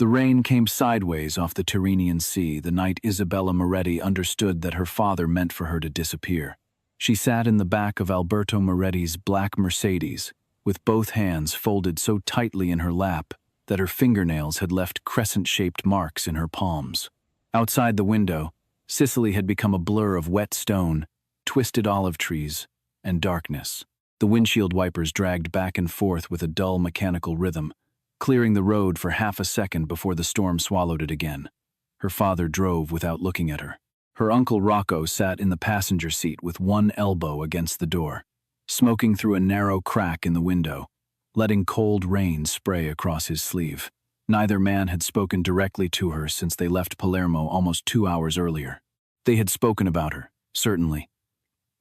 The rain came sideways off the Tyrrhenian Sea the night Isabella Moretti understood that her father meant for her to disappear. She sat in the back of Alberto Moretti's black Mercedes, with both hands folded so tightly in her lap that her fingernails had left crescent-shaped marks in her palms. Outside the window, Sicily had become a blur of wet stone, twisted olive trees, and darkness. The windshield wipers dragged back and forth with a dull mechanical rhythm, clearing the road for half a second before the storm swallowed it again. Her father drove without looking at her. Her uncle Rocco sat in the passenger seat with one elbow against the door, smoking through a narrow crack in the window, letting cold rain spray across his sleeve. Neither man had spoken directly to her since they left Palermo almost 2 hours earlier. They had spoken about her, certainly.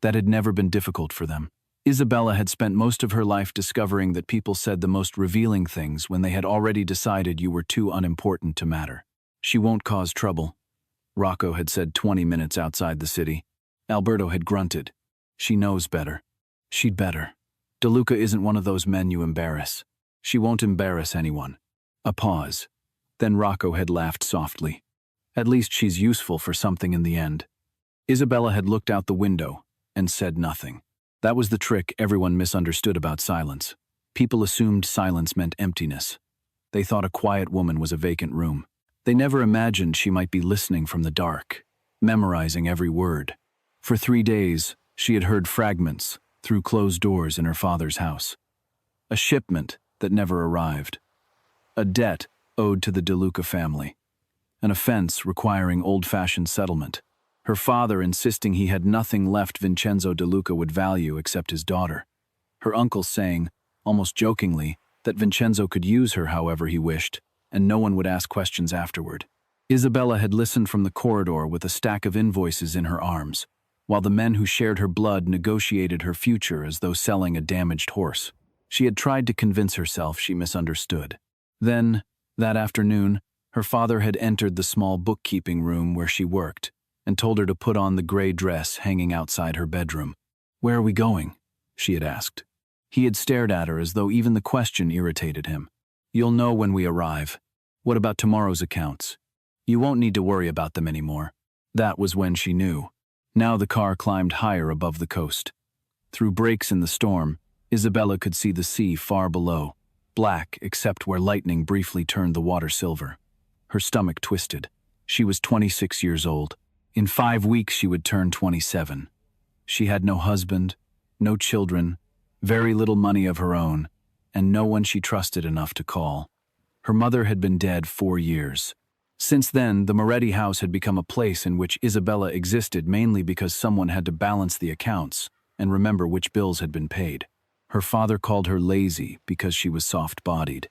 That had never been difficult for them. Isabella had spent most of her life discovering that people said the most revealing things when they had already decided you were too unimportant to matter. She won't cause trouble, Rocco had said 20 minutes outside the city. Alberto had grunted. She knows better. She'd better. DeLuca isn't one of those men you embarrass. She won't embarrass anyone. A pause. Then Rocco had laughed softly. At least she's useful for something in the end. Isabella had looked out the window and said nothing. That was the trick everyone misunderstood about silence. People assumed silence meant emptiness. They thought a quiet woman was a vacant room. They never imagined she might be listening from the dark, memorizing every word. For 3 days, she had heard fragments through closed doors in her father's house. A shipment that never arrived. A debt owed to the DeLuca family. An offense requiring old-fashioned settlement. Her father insisting he had nothing left Vincenzo DeLuca would value except his daughter. Her uncle saying, almost jokingly, that Vincenzo could use her however he wished, and no one would ask questions afterward. Isabella had listened from the corridor with a stack of invoices in her arms, while the men who shared her blood negotiated her future as though selling a damaged horse. She had tried to convince herself she misunderstood. Then, that afternoon, her father had entered the small bookkeeping room where she worked, and told her to put on the gray dress hanging outside her bedroom. "Where are we going?" she had asked. He had stared at her as though even the question irritated him. "You'll know when we arrive. What about tomorrow's accounts? You won't need to worry about them anymore." That was when she knew. Now the car climbed higher above the coast. Through breaks in the storm, Isabella could see the sea far below, black except where lightning briefly turned the water silver. Her stomach twisted. She was 26 years old. In 5 weeks she would turn 27. She had no husband, no children, very little money of her own, and no one she trusted enough to call. Her mother had been dead 4 years. Since then, the Moretti house had become a place in which Isabella existed mainly because someone had to balance the accounts and remember which bills had been paid. Her father called her lazy because she was soft-bodied.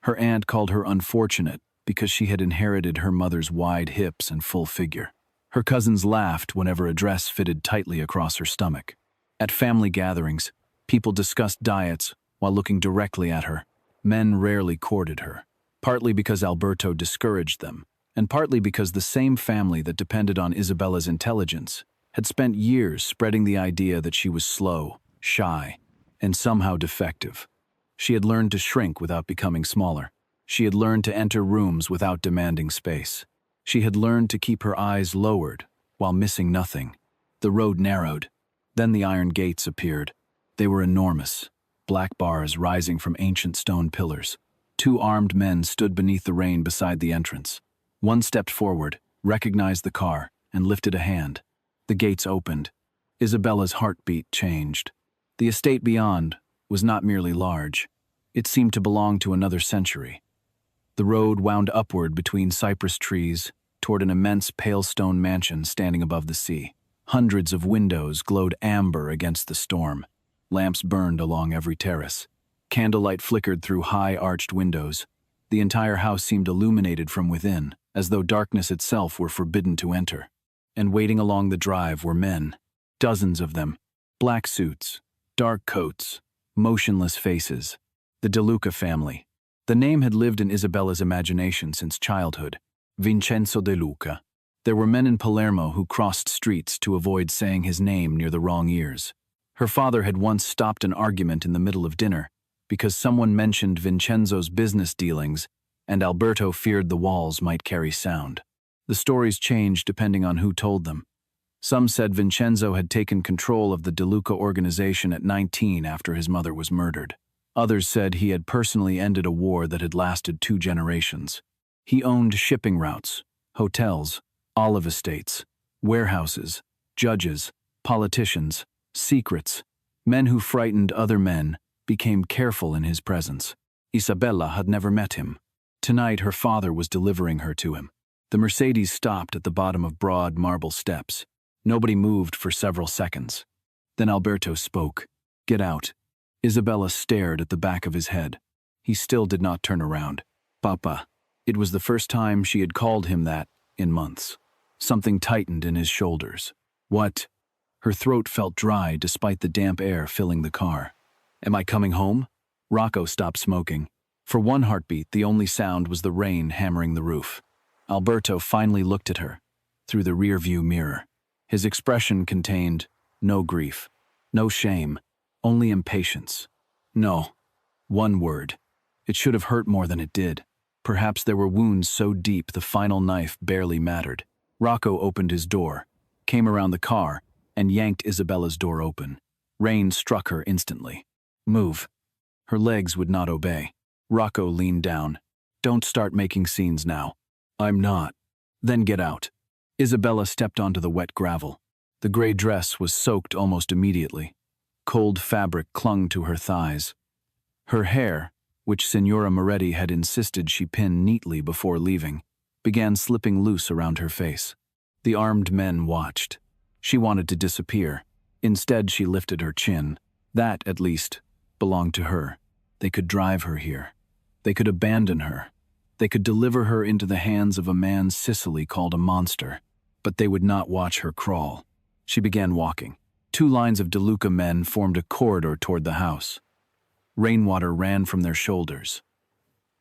Her aunt called her unfortunate because she had inherited her mother's wide hips and full figure. Her cousins laughed whenever a dress fitted tightly across her stomach. At family gatherings, people discussed diets while looking directly at her. Men rarely courted her, partly because Alberto discouraged them, and partly because the same family that depended on Isabella's intelligence had spent years spreading the idea that she was slow, shy, and somehow defective. She had learned to shrink without becoming smaller. She had learned to enter rooms without demanding space. She had learned to keep her eyes lowered while missing nothing. The road narrowed. Then the iron gates appeared. They were enormous, black bars rising from ancient stone pillars. 2 armed men stood beneath the rain beside the entrance. One stepped forward, recognized the car, and lifted a hand. The gates opened. Isabella's heartbeat changed. The estate beyond was not merely large. It seemed to belong to another century. The road wound upward between cypress trees toward an immense pale stone mansion standing above the sea. Hundreds of windows glowed amber against the storm. Lamps burned along every terrace. Candlelight flickered through high arched windows. The entire house seemed illuminated from within, as though darkness itself were forbidden to enter. And waiting along the drive were men, dozens of them, black suits, dark coats, motionless faces. The DeLuca family. The name had lived in Isabella's imagination since childhood. Vincenzo DeLuca. There were men in Palermo who crossed streets to avoid saying his name near the wrong ears. Her father had once stopped an argument in the middle of dinner because someone mentioned Vincenzo's business dealings and Alberto feared the walls might carry sound. The stories changed depending on who told them. Some said Vincenzo had taken control of the De Luca organization at 19 after his mother was murdered. Others said he had personally ended a war that had lasted 2 generations. He owned shipping routes, hotels, olive estates, warehouses, judges, politicians, secrets. Men who frightened other men became careful in his presence. Isabella had never met him. Tonight her father was delivering her to him. The Mercedes stopped at the bottom of broad marble steps. Nobody moved for several seconds. Then Alberto spoke. "Get out." Isabella stared at the back of his head. He still did not turn around. "Papa." It was the first time she had called him that in months. Something tightened in his shoulders. "What?" Her throat felt dry despite the damp air filling the car. "Am I coming home?" Rocco stopped smoking. For one heartbeat, the only sound was the rain hammering the roof. Alberto finally looked at her, through the rear-view mirror. His expression contained no grief, no shame, only impatience. No. One word. It should have hurt more than it did. Perhaps there were wounds so deep the final knife barely mattered. Rocco opened his door, came around the car, and yanked Isabella's door open. Rain struck her instantly. "Move." Her legs would not obey. Rocco leaned down. "Don't start making scenes now." "I'm not." "Then get out." Isabella stepped onto the wet gravel. The gray dress was soaked almost immediately. Cold fabric clung to her thighs. Her hair, which Signora Moretti had insisted she pin neatly before leaving, began slipping loose around her face. The armed men watched. She wanted to disappear. Instead, she lifted her chin. That, at least, belonged to her. They could drive her here. They could abandon her. They could deliver her into the hands of a man Sicily called a monster. But they would not watch her crawl. She began walking. 2 lines of De Luca men formed a corridor toward the house. Rainwater ran from their shoulders.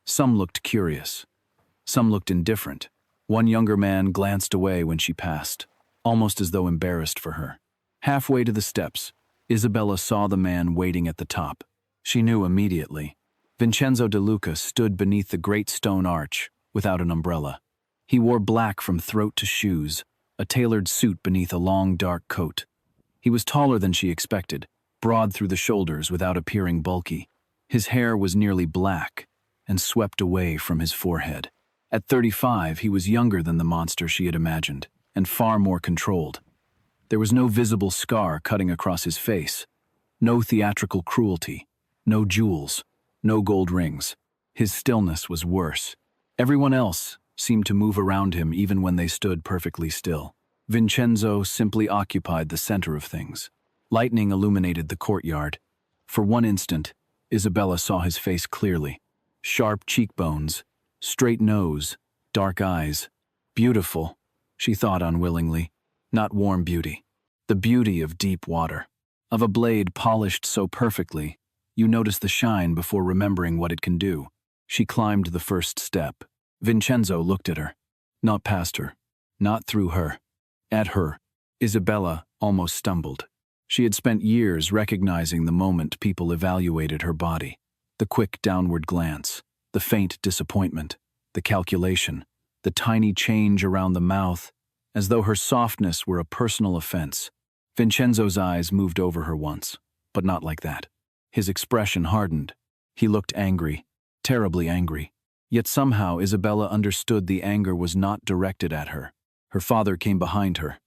Some looked curious. Some looked indifferent. One younger man glanced away when she passed, almost as though embarrassed for her. Halfway to the steps, Isabella saw the man waiting at the top. She knew immediately. Vincenzo De Luca stood beneath the great stone arch, without an umbrella. He wore black from throat to shoes, a tailored suit beneath a long, dark coat. He was taller than she expected, broad through the shoulders without appearing bulky. His hair was nearly black and swept away from his forehead. At 35, he was younger than the monster she had imagined, and far more controlled. There was no visible scar cutting across his face, no theatrical cruelty, no jewels, no gold rings. His stillness was worse. Everyone else seemed to move around him even when they stood perfectly still. Vincenzo simply occupied the center of things. Lightning illuminated the courtyard. For one instant, Isabella saw his face clearly. Sharp cheekbones, straight nose, dark eyes. Beautiful, she thought unwillingly. Not warm beauty. The beauty of deep water. Of a blade polished so perfectly, you notice the shine before remembering what it can do. She climbed the first step. Vincenzo looked at her. Not past her. Not through her. At her. Isabella almost stumbled. She had spent years recognizing the moment people evaluated her body. The quick downward glance, the faint disappointment, the calculation, the tiny change around the mouth, as though her softness were a personal offense. Vincenzo's eyes moved over her once, but not like that. His expression hardened. He looked angry, terribly angry. Yet somehow Isabella understood the anger was not directed at her. Her father came behind her.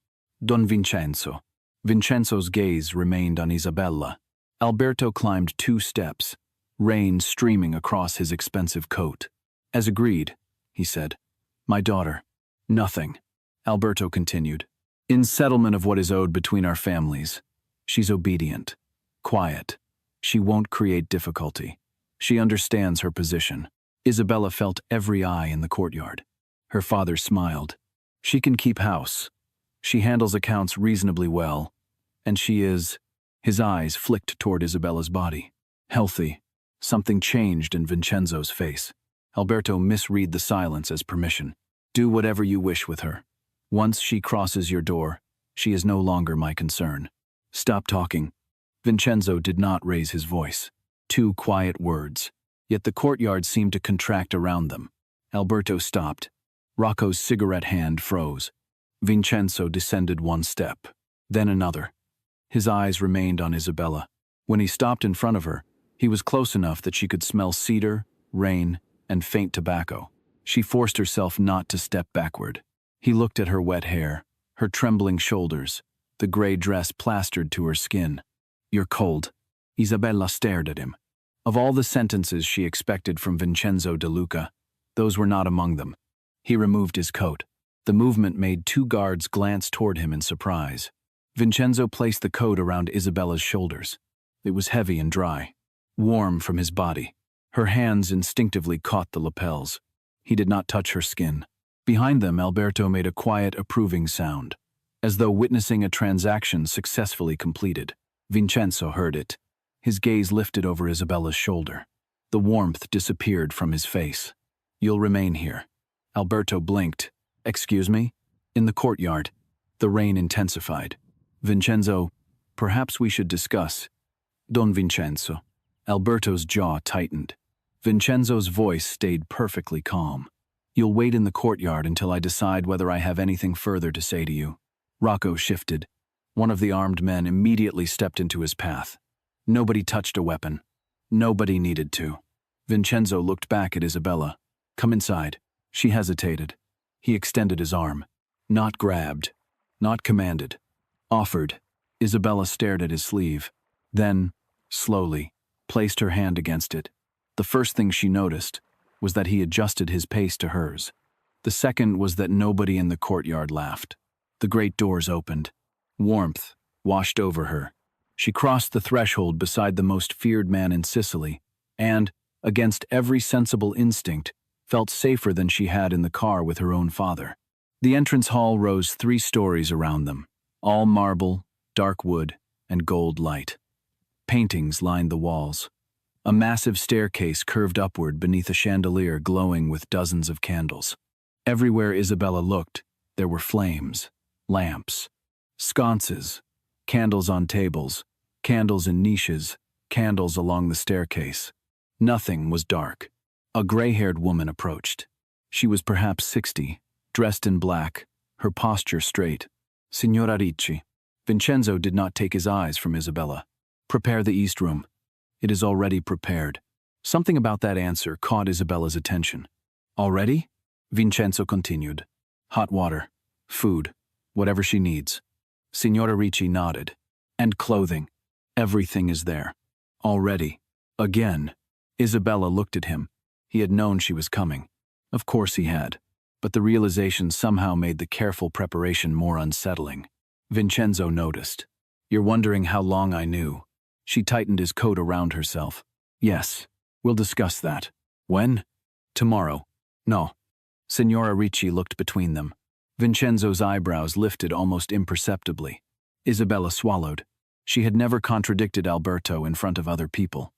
Don Vincenzo. Vincenzo's gaze remained on Isabella. Alberto climbed 2 steps, rain streaming across his expensive coat. "As agreed," he said. "My daughter." "Nothing," Alberto continued. "In settlement of what is owed between our families. She's obedient, quiet. She won't create difficulty. She understands her position." Isabella felt every eye in the courtyard. Her father smiled. "She can keep house. She handles accounts reasonably well. And she is..." His eyes flicked toward Isabella's body. "Healthy." Something changed in Vincenzo's face. Alberto misread the silence as permission. "Do whatever you wish with her. Once she crosses your door, she is no longer my concern. Stop talking." Vincenzo did not raise his voice. 2 quiet words. Yet the courtyard seemed to contract around them. Alberto stopped. Rocco's cigarette hand froze. Vincenzo descended one step, then another. His eyes remained on Isabella. When he stopped in front of her, he was close enough that she could smell cedar, rain, and faint tobacco. She forced herself not to step backward. He looked at her wet hair, her trembling shoulders, the gray dress plastered to her skin. "You're cold." Isabella stared at him. Of all the sentences she expected from Vincenzo De Luca, those were not among them. He removed his coat. The movement made two guards glance toward him in surprise. Vincenzo placed the coat around Isabella's shoulders. It was heavy and dry, warm from his body. Her hands instinctively caught the lapels. He did not touch her skin. Behind them, Alberto made a quiet, approving sound, as though witnessing a transaction successfully completed. Vincenzo heard it. His gaze lifted over Isabella's shoulder. The warmth disappeared from his face. "You'll remain here." Alberto blinked. "Excuse me?" In the courtyard, the rain intensified. "Vincenzo, perhaps we should discuss." "Don Vincenzo." Alberto's jaw tightened. Vincenzo's voice stayed perfectly calm. "You'll wait in the courtyard until I decide whether I have anything further to say to you." Rocco shifted. One of the armed men immediately stepped into his path. Nobody touched a weapon. Nobody needed to. Vincenzo looked back at Isabella. "Come inside." She hesitated. He extended his arm. Not grabbed. Not commanded. Offered. Isabella stared at his sleeve. Then, slowly, placed her hand against it. The first thing she noticed was that he adjusted his pace to hers. The second was that nobody in the courtyard laughed. The great doors opened. Warmth washed over her. She crossed the threshold beside the most feared man in Sicily, and, against every sensible instinct, felt safer than she had in the car with her own father. The entrance hall rose 3 stories around them, all marble, dark wood, and gold light. Paintings lined the walls. A massive staircase curved upward beneath a chandelier glowing with dozens of candles. Everywhere Isabella looked, there were flames, lamps, sconces, candles on tables, candles in niches, candles along the staircase. Nothing was dark. A gray-haired woman approached. She was perhaps 60, dressed in black, her posture straight. "Signora Ricci." Vincenzo did not take his eyes from Isabella. "Prepare the East Room." "It is already prepared." Something about that answer caught Isabella's attention. "Already?" Vincenzo continued. "Hot water, food, whatever she needs." Signora Ricci nodded. "And clothing. Everything is there." "Already." Again. Isabella looked at him. He had known she was coming. Of course he had. But the realization somehow made the careful preparation more unsettling. Vincenzo noticed. "You're wondering how long I knew." She tightened his coat around herself. "Yes, we'll discuss that." "When?" "Tomorrow." "No." Signora Ricci looked between them. Vincenzo's eyebrows lifted almost imperceptibly. Isabella swallowed. She had never contradicted Alberto in front of other people.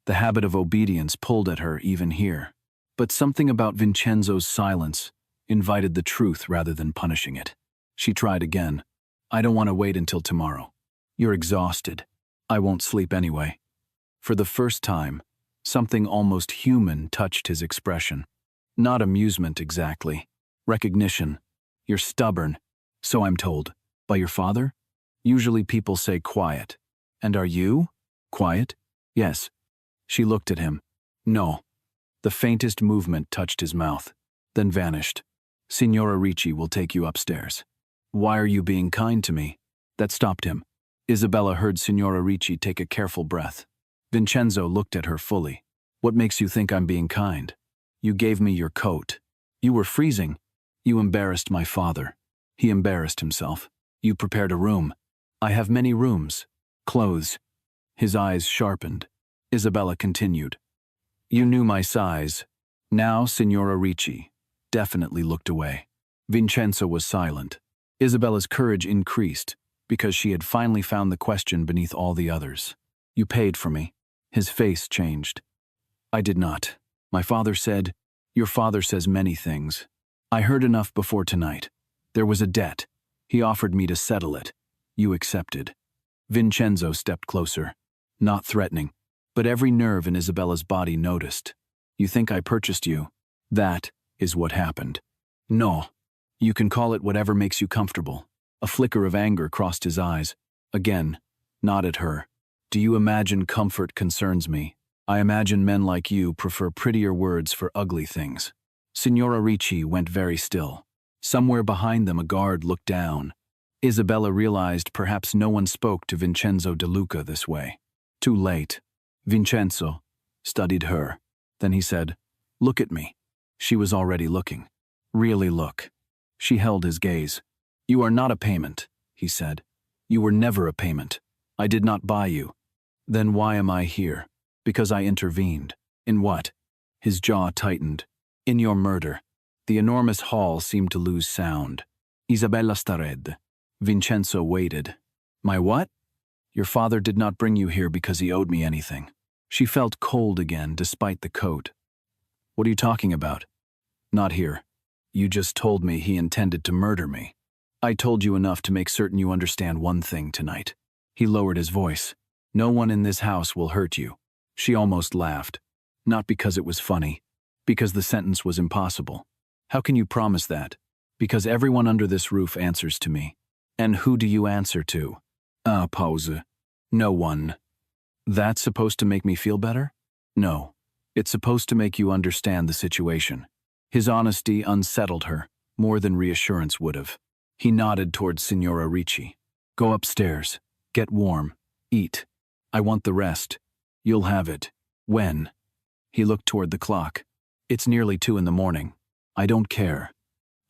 The habit of obedience pulled at her even here. But something about Vincenzo's silence invited the truth rather than punishing it. She tried again. "I don't want to wait until tomorrow. You're exhausted. I won't sleep anyway." For the first time, something almost human touched his expression. Not amusement exactly. Recognition. "You're stubborn." "So I'm told. By your father?" "Usually people say quiet." "And are you?" "Quiet?" "Yes." She looked at him. "No." The faintest movement touched his mouth, then vanished. "Signora Ricci will take you upstairs." "Why are you being kind to me?" That stopped him. Isabella heard Signora Ricci take a careful breath. Vincenzo looked at her fully. "What makes you think I'm being kind?" "You gave me your coat. You were freezing. You embarrassed my father. He embarrassed himself. You prepared a room. I have many rooms. Clothes." His eyes sharpened. Isabella continued. "You knew my size." Now Signora Ricci definitely looked away. Vincenzo was silent. Isabella's courage increased because she had finally found the question beneath all the others. "You paid for me." His face changed. "I did not. My father said, your father says many things. I heard enough before tonight. There was a debt. He offered me to settle it. You accepted." Vincenzo stepped closer. Not threatening, but every nerve in Isabella's body noticed. "You think I purchased you?" "That, is what happened. No. You can call it whatever makes you comfortable. A flicker of anger crossed his eyes. Again, not at her. Do you imagine comfort concerns me? I imagine men like you prefer prettier words for ugly things. Signora Ricci went very still. Somewhere behind them a guard looked down. Isabella realized perhaps no one spoke to Vincenzo De Luca this way. Too late. Vincenzo studied her. Then he said, "Look at me." She was already looking. "Really look." She held his gaze. "You are not a payment," he said. "You were never a payment. I did not buy you." "Then why am I here?" "Because I intervened." "In what?" His jaw tightened. "In your murder." The enormous hall seemed to lose sound. Isabella stared. Vincenzo waited. "My what?" "Your father did not bring you here because he owed me anything." She felt cold again despite the coat. "What are you talking about?" "Not here. You just told me he intended to murder me. I told you enough to make certain you understand one thing tonight." He lowered his voice. "No one in this house will hurt you." She almost laughed. Not because it was funny, because the sentence was impossible. "How can you promise that?" "Because everyone under this roof answers to me." "And who do you answer to?" Pause. "No one." "That's supposed to make me feel better?" "No. It's supposed to make you understand the situation." His honesty unsettled her, more than reassurance would have. He nodded towards Signora Ricci. "Go upstairs. Get warm. Eat. I want the rest. You'll have it." "When?" He looked toward the clock. "It's nearly 2 in the morning. I don't care."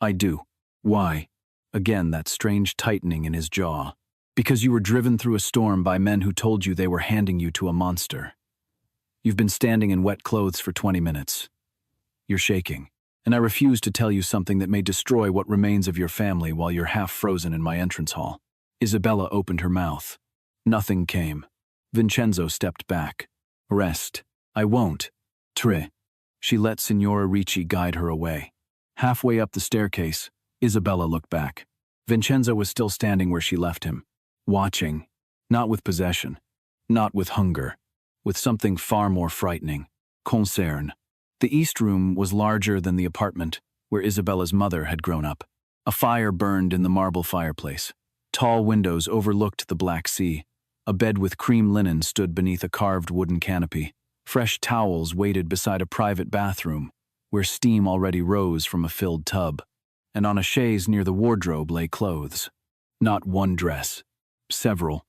"I do." "Why?" Again that strange tightening in his jaw. "Because you were driven through a storm by men who told you they were handing you to a monster. You've been standing in wet clothes for 20 minutes. You're shaking. And I refuse to tell you something that may destroy what remains of your family while you're half frozen in my entrance hall." Isabella opened her mouth. Nothing came. Vincenzo stepped back. "Rest." "I won't." "Tre." She let Signora Ricci guide her away. Halfway up the staircase, Isabella looked back. Vincenzo was still standing where she left him, watching, not with possession, not with hunger, with something far more frightening, concern. The East Room was larger than the apartment where Isabella's mother had grown up. A fire burned in the marble fireplace. Tall windows overlooked the Black Sea. A bed with cream linen stood beneath a carved wooden canopy. Fresh towels waited beside a private bathroom, where steam already rose from a filled tub. And on a chaise near the wardrobe lay clothes. Not one dress. Several.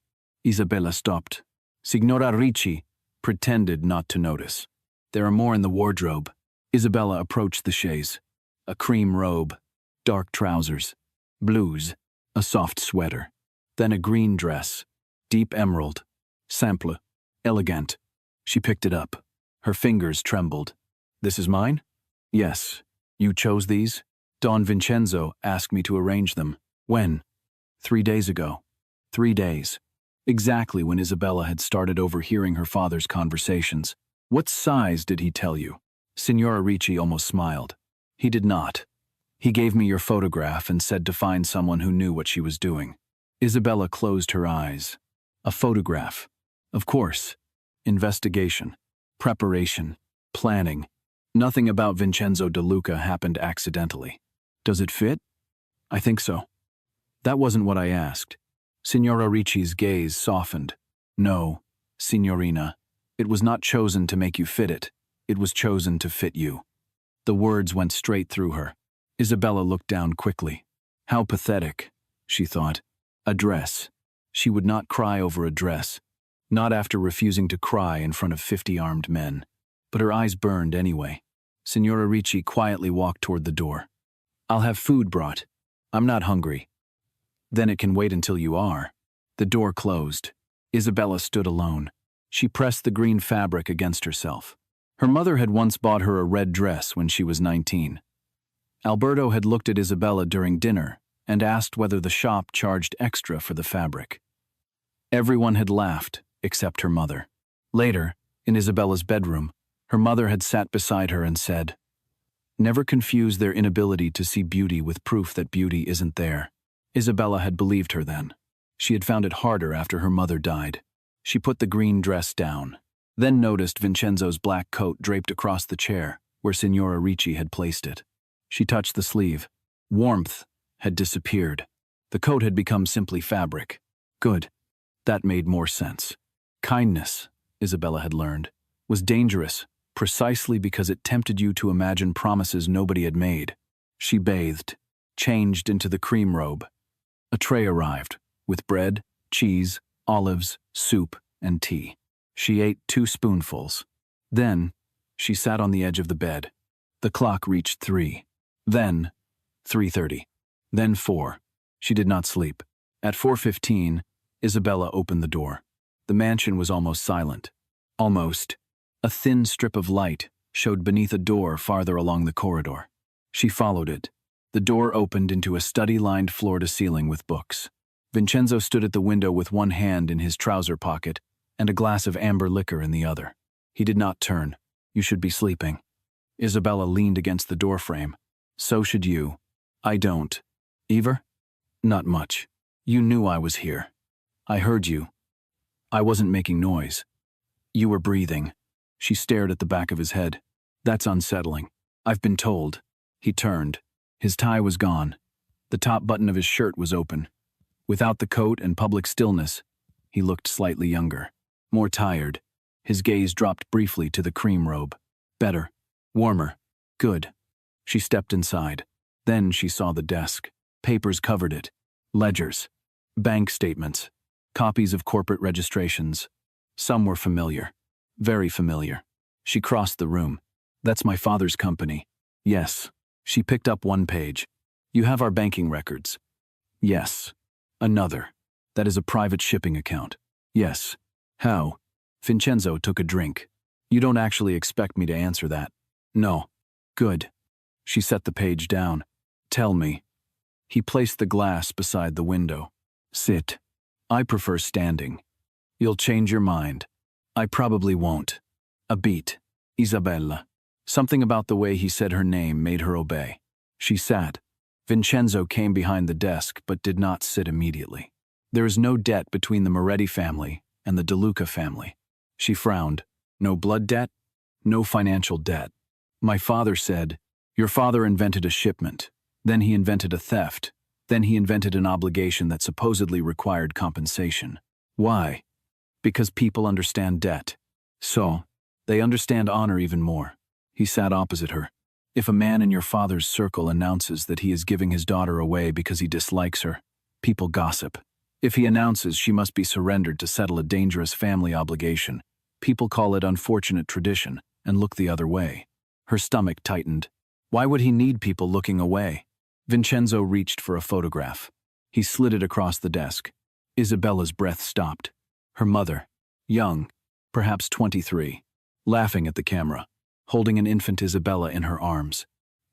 Isabella stopped. Signora Ricci pretended not to notice. "There are more in the wardrobe." Isabella approached the chaise. A cream robe, dark trousers, blues, a soft sweater, then a green dress, deep emerald, simple, elegant. She picked it up. Her fingers trembled. "This is mine?" "Yes. You chose these?" "Don Vincenzo asked me to arrange them." "When?" 3 days ago." 3 days. Exactly when Isabella had started overhearing her father's conversations. "What size did he tell you?" Signora Ricci almost smiled. "He did not. He gave me your photograph and said to find someone who knew what she was doing." Isabella closed her eyes. A photograph. Of course. Investigation. Preparation. Planning. Nothing about Vincenzo De Luca happened accidentally. "Does it fit?" "I think so." "That wasn't what I asked." Signora Ricci's gaze softened. "No, signorina. It was not chosen to make you fit it. It was chosen to fit you." The words went straight through her. Isabella looked down quickly. How pathetic, she thought. A dress. She would not cry over a dress. Not after refusing to cry in front of 50 armed men. But her eyes burned anyway. Signora Ricci quietly walked toward the door. "I'll have food brought. I'm not hungry." "Then it can wait until you are." The door closed. Isabella stood alone. She pressed the green fabric against herself. Her mother had once bought her a red dress when she was 19. Alberto had looked at Isabella during dinner and asked whether the shop charged extra for the fabric. Everyone had laughed, except her mother. Later, in Isabella's bedroom, her mother had sat beside her and said, "Never confuse their inability to see beauty with proof that beauty isn't there." Isabella had believed her then. She had found it harder after her mother died. She put the green dress down, then noticed Vincenzo's black coat draped across the chair where Signora Ricci had placed it. She touched the sleeve. Warmth had disappeared. The coat had become simply fabric. Good. That made more sense. Kindness, Isabella had learned, was dangerous precisely because it tempted you to imagine promises nobody had made. She bathed, changed into the cream robe. A tray arrived, with bread, cheese, olives, soup, and tea. She ate 2 spoonfuls. Then, she sat on the edge of the bed. The clock reached 3. Then, 3:30. Then 4. She did not sleep. At 4:15, Isabella opened the door. The mansion was almost silent. Almost. A thin strip of light showed beneath a door farther along the corridor. She followed it. The door opened into a study lined floor to ceiling with books. Vincenzo stood at the window with one hand in his trouser pocket and a glass of amber liquor in the other. He did not turn. You should be sleeping. Isabella leaned against the doorframe. So should you. I don't. Ever? Not much. You knew I was here. I heard you. I wasn't making noise. You were breathing. She stared at the back of his head. That's unsettling. I've been told. He turned. His tie was gone. The top button of his shirt was open. Without the coat and public stillness, he looked slightly younger. More tired. His gaze dropped briefly to the cream robe. Better. Warmer. Good. She stepped inside. Then she saw the desk. Papers covered it. Ledgers. Bank statements. Copies of corporate registrations. Some were familiar. Very familiar. She crossed the room. That's my father's company. Yes. She picked up one page. You have our banking records. Yes. Another. That is a private shipping account. Yes. How? Vincenzo took a drink. You don't actually expect me to answer that. No. Good. She set the page down. Tell me. He placed the glass beside the window. Sit. I prefer standing. You'll change your mind. I probably won't. A beat. Isabella. Something about the way he said her name made her obey. She sat. Vincenzo came behind the desk but did not sit immediately. There is no debt between the Moretti family and the De Luca family. She frowned. No blood debt? No financial debt. My father said, your father invented a shipment. Then he invented a theft. Then he invented an obligation that supposedly required compensation. Why? Because people understand debt. So, they understand honor even more. He sat opposite her. If a man in your father's circle announces that he is giving his daughter away because he dislikes her, people gossip. If he announces she must be surrendered to settle a dangerous family obligation, people call it unfortunate tradition and look the other way. Her stomach tightened. Why would he need people looking away? Vincenzo reached for a photograph. He slid it across the desk. Isabella's breath stopped. Her mother, young, perhaps 23, laughing at the camera, holding an infant Isabella in her arms.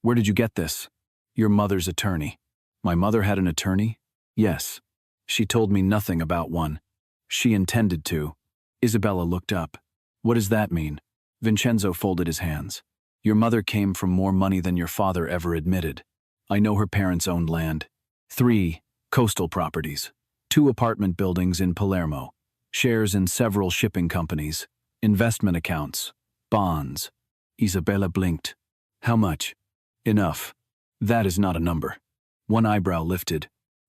Where did you get this? Your mother's attorney. My mother had an attorney? Yes. She told me nothing about one. She intended to. Isabella looked up. What does that mean? Vincenzo folded his hands. Your mother came from more money than your father ever admitted. I know her parents owned land. 3 coastal properties, 2 apartment buildings in Palermo, shares in several shipping companies, investment accounts, bonds. Isabella blinked. How much? Enough. That is not a number. One eyebrow lifted.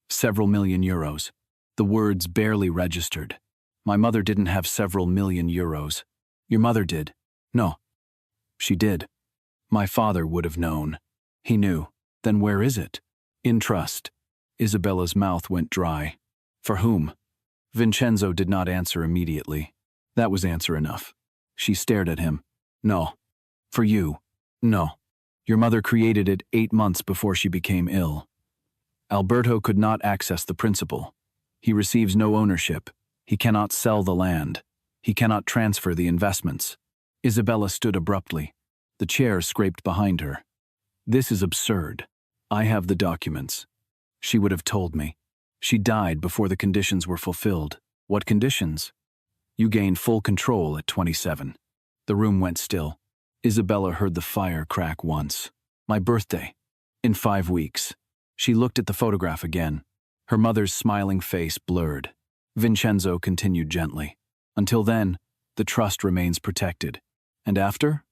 Several million euros. The words barely registered. My mother didn't have several million euros. Your mother did. No. She did. My father would have known. He knew. Then where is it? In trust. Isabella's mouth went dry. For whom? Vincenzo did not answer immediately. That was answer enough. She stared at him. No. For you. No. Your mother created it 8 months before she became ill. Alberto could not access the principal. He receives no ownership. He cannot sell the land. He cannot transfer the investments. Isabella stood abruptly. The chair scraped behind her. This is absurd. I have the documents. She would have told me. She died before the conditions were fulfilled. What conditions? You gained full control at 27. The room went still. Isabella heard the fire crack once. My birthday. In 5 weeks. She looked at the photograph again. Her mother's smiling face blurred. Vincenzo continued gently. Until then, the trust remains protected. And after?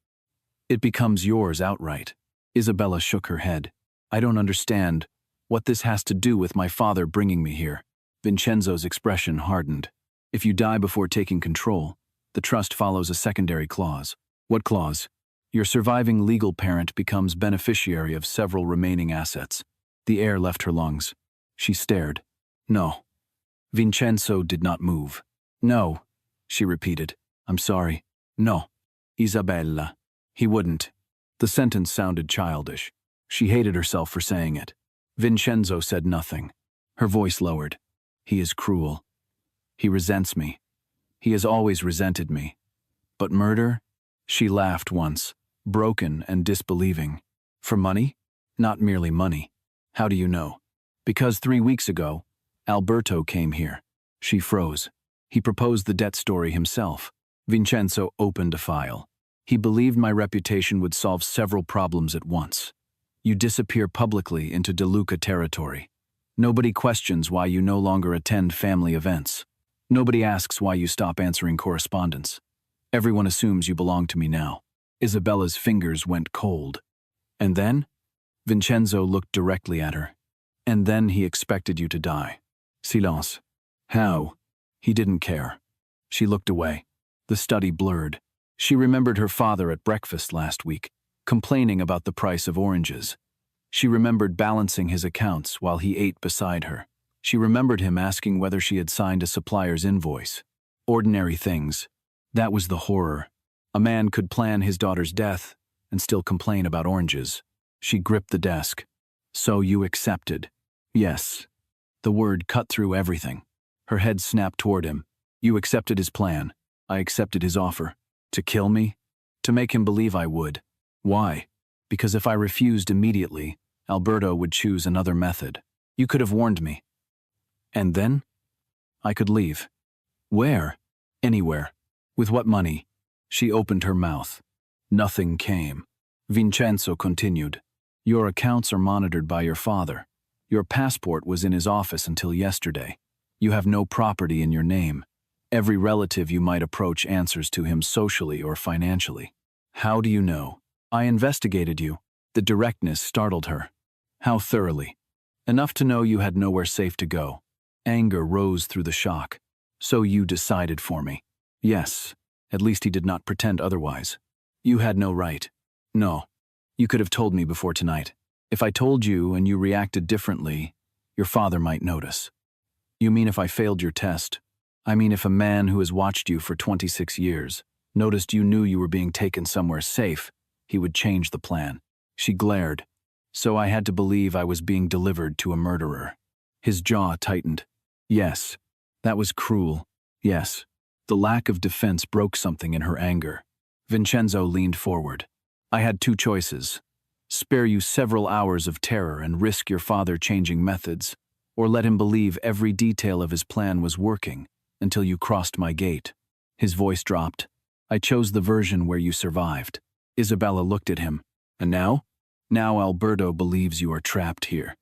It becomes yours outright. Isabella shook her head. I don't understand what this has to do with my father bringing me here. Vincenzo's expression hardened. If you die before taking control, the trust follows a secondary clause. What clause? Your surviving legal parent becomes beneficiary of several remaining assets. The air left her lungs. She stared. No. Vincenzo did not move. No, she repeated. I'm sorry. No. Isabella. He wouldn't. The sentence sounded childish. She hated herself for saying it. Vincenzo said nothing. Her voice lowered. He is cruel. He resents me. He has always resented me. But murder? She laughed once, broken and disbelieving. For money? Not merely money. How do you know? Because 3 weeks ago, Alberto came here. She froze. He proposed the debt story himself. Vincenzo opened a file. He believed my reputation would solve several problems at once. You disappear publicly into De Luca territory. Nobody questions why you no longer attend family events. Nobody asks why you stop answering correspondence. Everyone assumes you belong to me now. Isabella's fingers went cold. And then? Vincenzo looked directly at her. And then he expected you to die. Silence. How? He didn't care. She looked away. The study blurred. She remembered her father at breakfast last week, complaining about the price of oranges. She remembered balancing his accounts while he ate beside her. She remembered him asking whether she had signed a supplier's invoice. Ordinary things. That was the horror. A man could plan his daughter's death and still complain about oranges. She gripped the desk. So you accepted? Yes. The word cut through everything. Her head snapped toward him. You accepted his plan. I accepted his offer. To kill me? To make him believe I would. Why? Because if I refused immediately, Alberto would choose another method. You could have warned me. And then? I could leave. Where? Anywhere. With what money? She opened her mouth. Nothing came. Vincenzo continued. Your accounts are monitored by your father. Your passport was in his office until yesterday. You have no property in your name. Every relative you might approach answers to him socially or financially. How do you know? I investigated you. The directness startled her. How thoroughly? Enough to know you had nowhere safe to go. Anger rose through the shock. So you decided for me. Yes. At least he did not pretend otherwise. You had no right. No. You could have told me before tonight. If I told you and you reacted differently, your father might notice. You mean if I failed your test? I mean if a man who has watched you for 26 years noticed you knew you were being taken somewhere safe, he would change the plan. She glared. So I had to believe I was being delivered to a murderer. His jaw tightened. Yes. That was cruel. Yes. The lack of defense broke something in her anger. Vincenzo leaned forward. I had two choices. Spare you several hours of terror and risk your father changing methods, or let him believe every detail of his plan was working until you crossed my gate. His voice dropped. I chose the version where you survived. Isabella looked at him. And now? Now Alberto believes you are trapped here.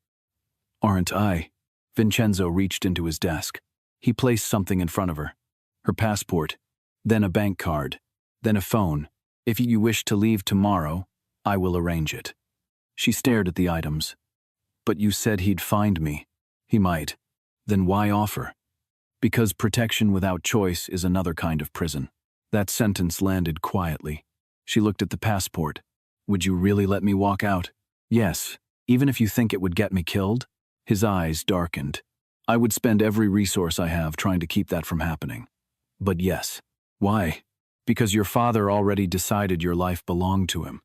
Aren't I? Vincenzo reached into his desk. He placed something in front of her. Her passport, then a bank card, then a phone. If you wish to leave tomorrow, I will arrange it. She stared at the items. But you said he'd find me. He might. Then why offer? Because protection without choice is another kind of prison. That sentence landed quietly. She looked at the passport. Would you really let me walk out? Yes, even if you think it would get me killed? His eyes darkened. I would spend every resource I have trying to keep that from happening. But yes. Why? Because your father already decided your life belonged to him.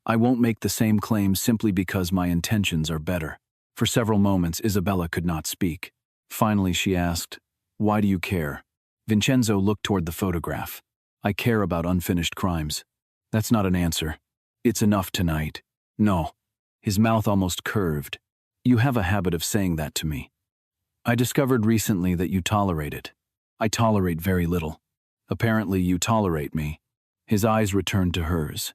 I won't make the same claim simply because my intentions are better. For several moments, Isabella could not speak. Finally, she asked, why do you care? Vincenzo looked toward the photograph. I care about unfinished crimes. That's not an answer. It's enough tonight. No. His mouth almost curved. You have a habit of saying that to me. I discovered recently that you tolerate it. I tolerate very little. Apparently, you tolerate me. His eyes returned to hers.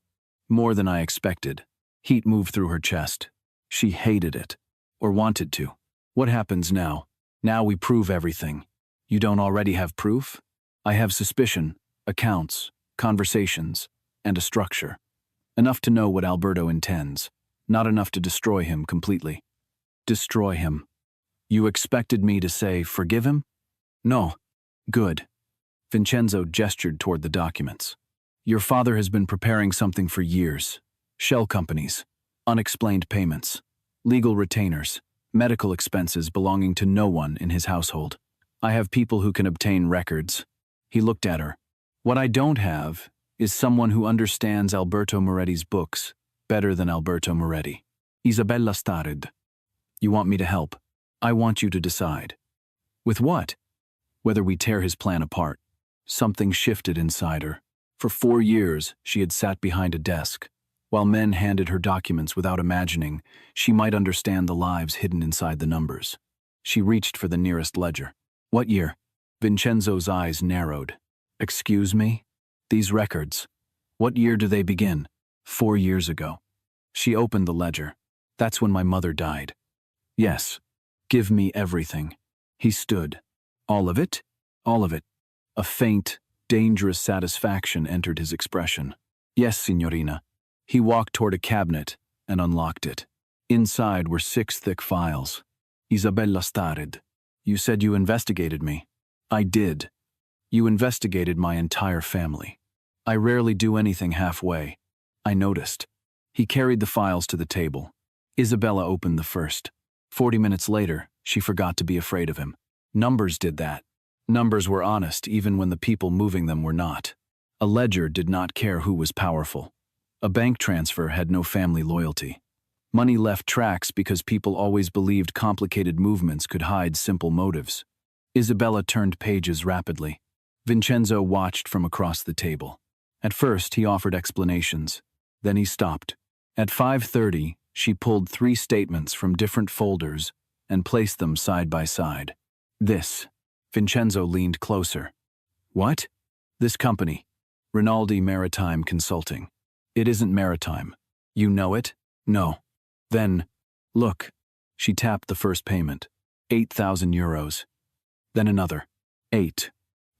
More than I expected. Heat moved through her chest. She hated it. Or wanted to. What happens now? Now we prove everything. You don't already have proof? I have suspicion, accounts, conversations, and a structure. Enough to know what Alberto intends, not enough to destroy him completely. Destroy him. You expected me to say, forgive him? No. Good. Vincenzo gestured toward the documents. Your father has been preparing something for years. Shell companies, unexplained payments, legal retainers, medical expenses belonging to no one in his household. I have people who can obtain records. He looked at her. What I don't have is someone who understands Alberto Moretti's books better than Alberto Moretti. Isabella started. You want me to help? I want you to decide. With what? Whether we tear his plan apart. Something shifted inside her. For 4 years, she had sat behind a desk. While men handed her documents without imagining, she might understand the lives hidden inside the numbers. She reached for the nearest ledger. What year? Vincenzo's eyes narrowed. Excuse me? These records. What year do they begin? 4 years ago. She opened the ledger. That's when my mother died. Yes. Give me everything. He stood. All of it? All of it. A faint, dangerous satisfaction entered his expression. Yes, signorina. He walked toward a cabinet and unlocked it. Inside were 6 thick files. Isabella started. You said you investigated me. I did. You investigated my entire family. I rarely do anything halfway. I noticed. He carried the files to the table. Isabella opened the first. 40 minutes later, she forgot to be afraid of him. Numbers did that. Numbers were honest even when the people moving them were not. A ledger did not care who was powerful. A bank transfer had no family loyalty. Money left tracks because people always believed complicated movements could hide simple motives. Isabella turned pages rapidly. Vincenzo watched from across the table. At first, he offered explanations. Then he stopped. At 5:30, she pulled 3 statements from different folders and placed them side by side. This. Vincenzo leaned closer. What? This company. Rinaldi Maritime Consulting. It isn't maritime. You know it? No. Then, look. She tapped the first payment. 8,000 euros. Then another. 8.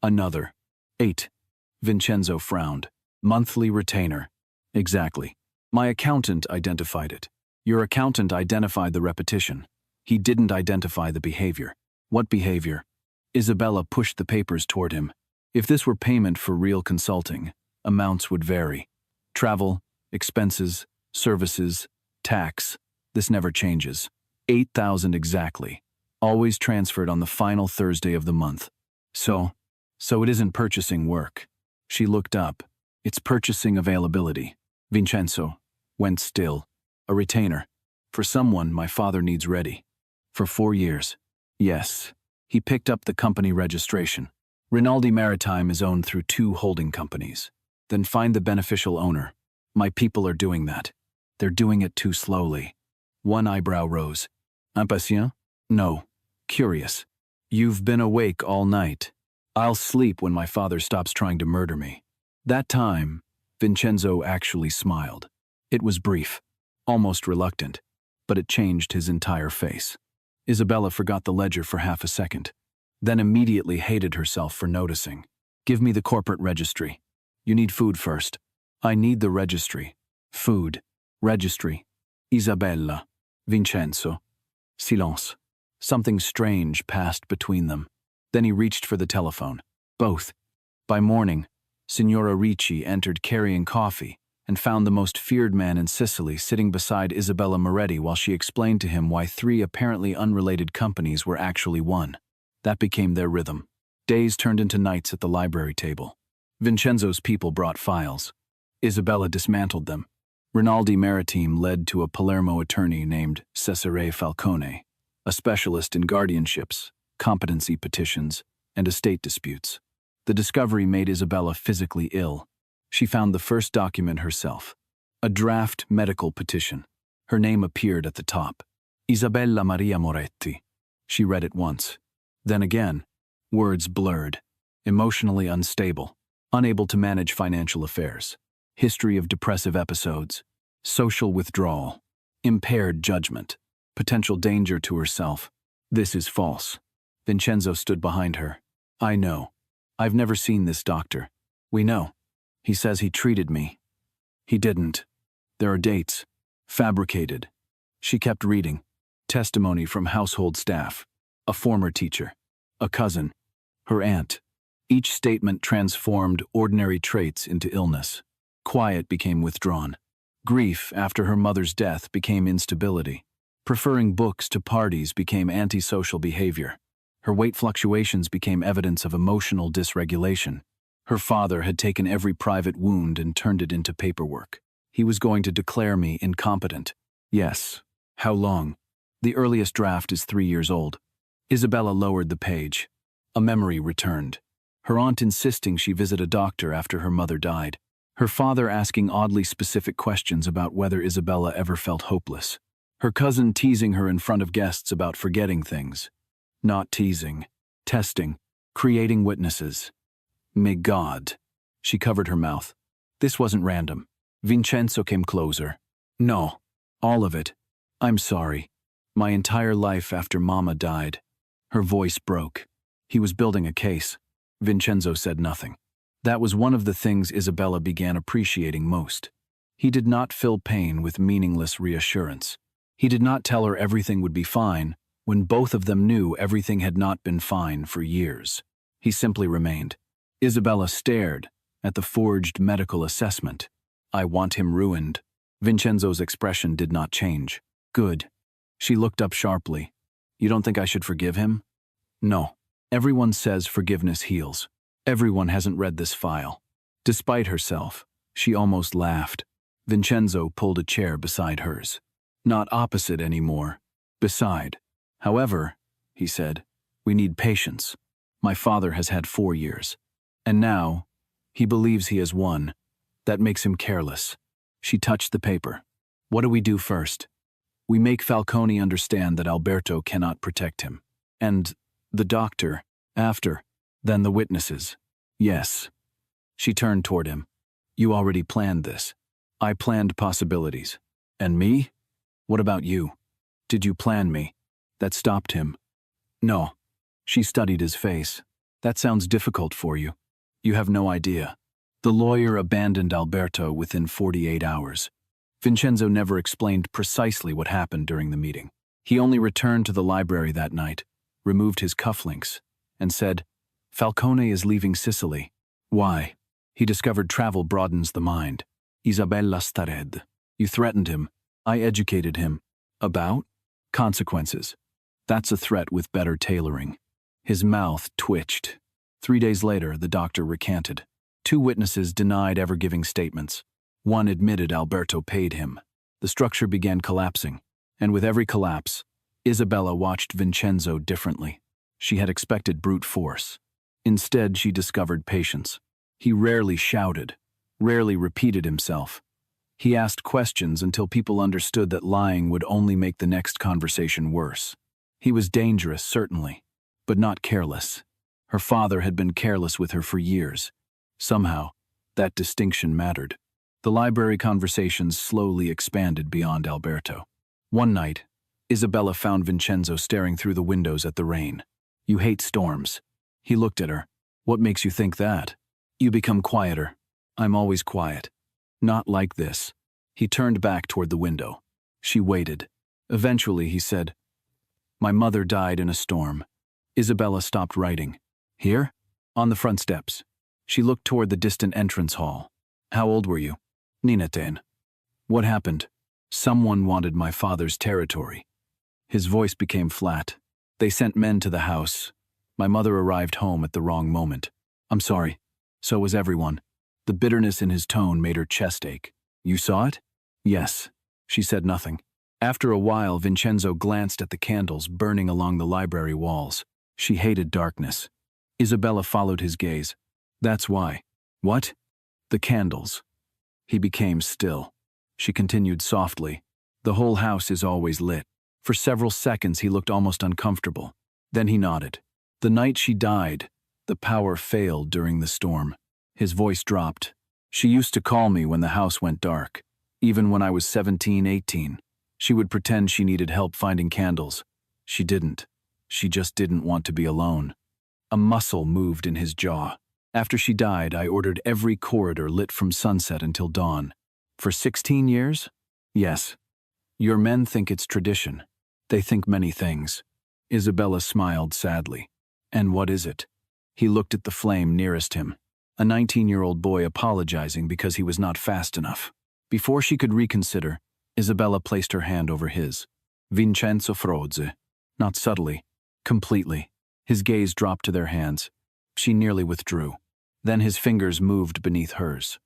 Another. 8. Vincenzo frowned. Monthly retainer. Exactly. My accountant identified it. Your accountant identified the repetition. He didn't identify the behavior. What behavior? Isabella pushed the papers toward him. If this were payment for real consulting, amounts would vary. Travel, expenses, services, tax, this never changes. 8,000 exactly. Always transferred on the final Thursday of the month. So it isn't purchasing work. She looked up. It's purchasing availability. Vincenzo went still. A retainer. For someone my father needs ready. For 4 years. Yes. He picked up the company registration. Rinaldi Maritime is owned through 2 holding companies. Then find the beneficial owner. My people are doing that. They're doing it too slowly. One eyebrow rose. Impatient? No. Curious. You've been awake all night. I'll sleep when my father stops trying to murder me. That time, Vincenzo actually smiled. It was brief, almost reluctant, but it changed his entire face. Isabella forgot the ledger for half a second, then immediately hated herself for noticing. Give me the corporate registry. You need food first. I need the registry. Food. Registry. Isabella. Vincenzo. Silence. Something strange passed between them. Then he reached for the telephone. Both. By morning, Signora Ricci entered carrying coffee and found the most feared man in Sicily sitting beside Isabella Moretti while she explained to him why 3 apparently unrelated companies were actually one. That became their rhythm. Days turned into nights at the library table. Vincenzo's people brought files. Isabella dismantled them. Rinaldi Maritime led to a Palermo attorney named Cesare Falcone, a specialist in guardianships, competency petitions, and estate disputes. The discovery made Isabella physically ill. She found the first document herself, a draft medical petition. Her name appeared at the top. Isabella Maria Moretti. She read it once. Then again. Words blurred. Emotionally unstable. Unable to manage financial affairs. History of depressive episodes. Social withdrawal. Impaired judgment. Potential danger to herself. This is false. Vincenzo stood behind her. I know. I've never seen this doctor. We know. He says he treated me. He didn't. There are dates. Fabricated. She kept reading. Testimony from household staff. A former teacher. A cousin. Her aunt. Each statement transformed ordinary traits into illness. Quiet became withdrawn. Grief after her mother's death became instability. Preferring books to parties became antisocial behavior. Her weight fluctuations became evidence of emotional dysregulation. Her father had taken every private wound and turned it into paperwork. He was going to declare me incompetent. Yes. How long? The earliest draft is 3 years old. Isabella lowered the page. A memory returned. Her aunt insisting she visit a doctor after her mother died. Her father asking oddly specific questions about whether Isabella ever felt hopeless. Her cousin teasing her in front of guests about forgetting things. Not teasing. Testing. Creating witnesses. May God. She covered her mouth. This wasn't random. Vincenzo came closer. No. All of it. I'm sorry. My entire life after Mama died. Her voice broke. He was building a case. Vincenzo said nothing. That was one of the things Isabella began appreciating most. He did not fill pain with meaningless reassurance. He did not tell her everything would be fine when both of them knew everything had not been fine for years. He simply remained. Isabella stared at the forged medical assessment. I want him ruined. Vincenzo's expression did not change. Good. She looked up sharply. You don't think I should forgive him? No. Everyone says forgiveness heals. Everyone hasn't read this file. Despite herself, she almost laughed. Vincenzo pulled a chair beside hers. Not opposite anymore. Beside. However, he said, we need patience. My father has had 4 years. And now, he believes he has 1. That makes him careless. She touched the paper. What do we do first? We make Falcone understand that Alberto cannot protect him. And the doctor, after. Then the witnesses. Yes. She turned toward him. You already planned this. I planned possibilities. And me? What about you? Did you plan me? That stopped him. No. She studied his face. That sounds difficult for you. You have no idea. The lawyer abandoned Alberto within 48 hours. Vincenzo never explained precisely what happened during the meeting. He only returned to the library that night, removed his cufflinks, and said, Falcone is leaving Sicily. Why? He discovered travel broadens the mind. Isabella stared. You threatened him. I educated him. About? Consequences. That's a threat with better tailoring. His mouth twitched. 3 days later, the doctor recanted. 2 witnesses denied ever giving statements. 1 admitted Alberto paid him. The structure began collapsing, and with every collapse, Isabella watched Vincenzo differently. She had expected brute force. Instead, she discovered patience. He rarely shouted, rarely repeated himself. He asked questions until people understood that lying would only make the next conversation worse. He was dangerous, certainly, but not careless. Her father had been careless with her for years. Somehow, that distinction mattered. The library conversations slowly expanded beyond Alberto. One night, Isabella found Vincenzo staring through the windows at the rain. You hate storms. He looked at her. What makes you think that? You become quieter. I'm always quiet. Not like this. He turned back toward the window. She waited. Eventually, he said, My mother died in a storm. Isabella stopped writing. Here? On the front steps. She looked toward the distant entrance hall. How old were you? Nineten. What happened? Someone wanted my father's territory. His voice became flat. They sent men to the house. My mother arrived home at the wrong moment. I'm sorry. So was everyone. The bitterness in his tone made her chest ache. You saw it? Yes. She said nothing. After a while, Vincenzo glanced at the candles burning along the library walls. She hated darkness. Isabella followed his gaze. That's why. What? The candles. He became still. She continued softly. The whole house is always lit. For several seconds he looked almost uncomfortable. Then he nodded. The night she died, the power failed during the storm. His voice dropped. She used to call me when the house went dark. Even when I was 17, 18. She would pretend she needed help finding candles. She didn't. She just didn't want to be alone. A muscle moved in his jaw. After she died, I ordered every corridor lit from sunset until dawn. For 16 years? Yes. Your men think it's tradition. They think many things. Isabella smiled sadly. And what is it? He looked at the flame nearest him. A 19-year-old boy apologizing because he was not fast enough. Before she could reconsider, Isabella placed her hand over his. Vincenzo Frozzi. Not subtly, completely. His gaze dropped to their hands. She nearly withdrew. Then his fingers moved beneath hers.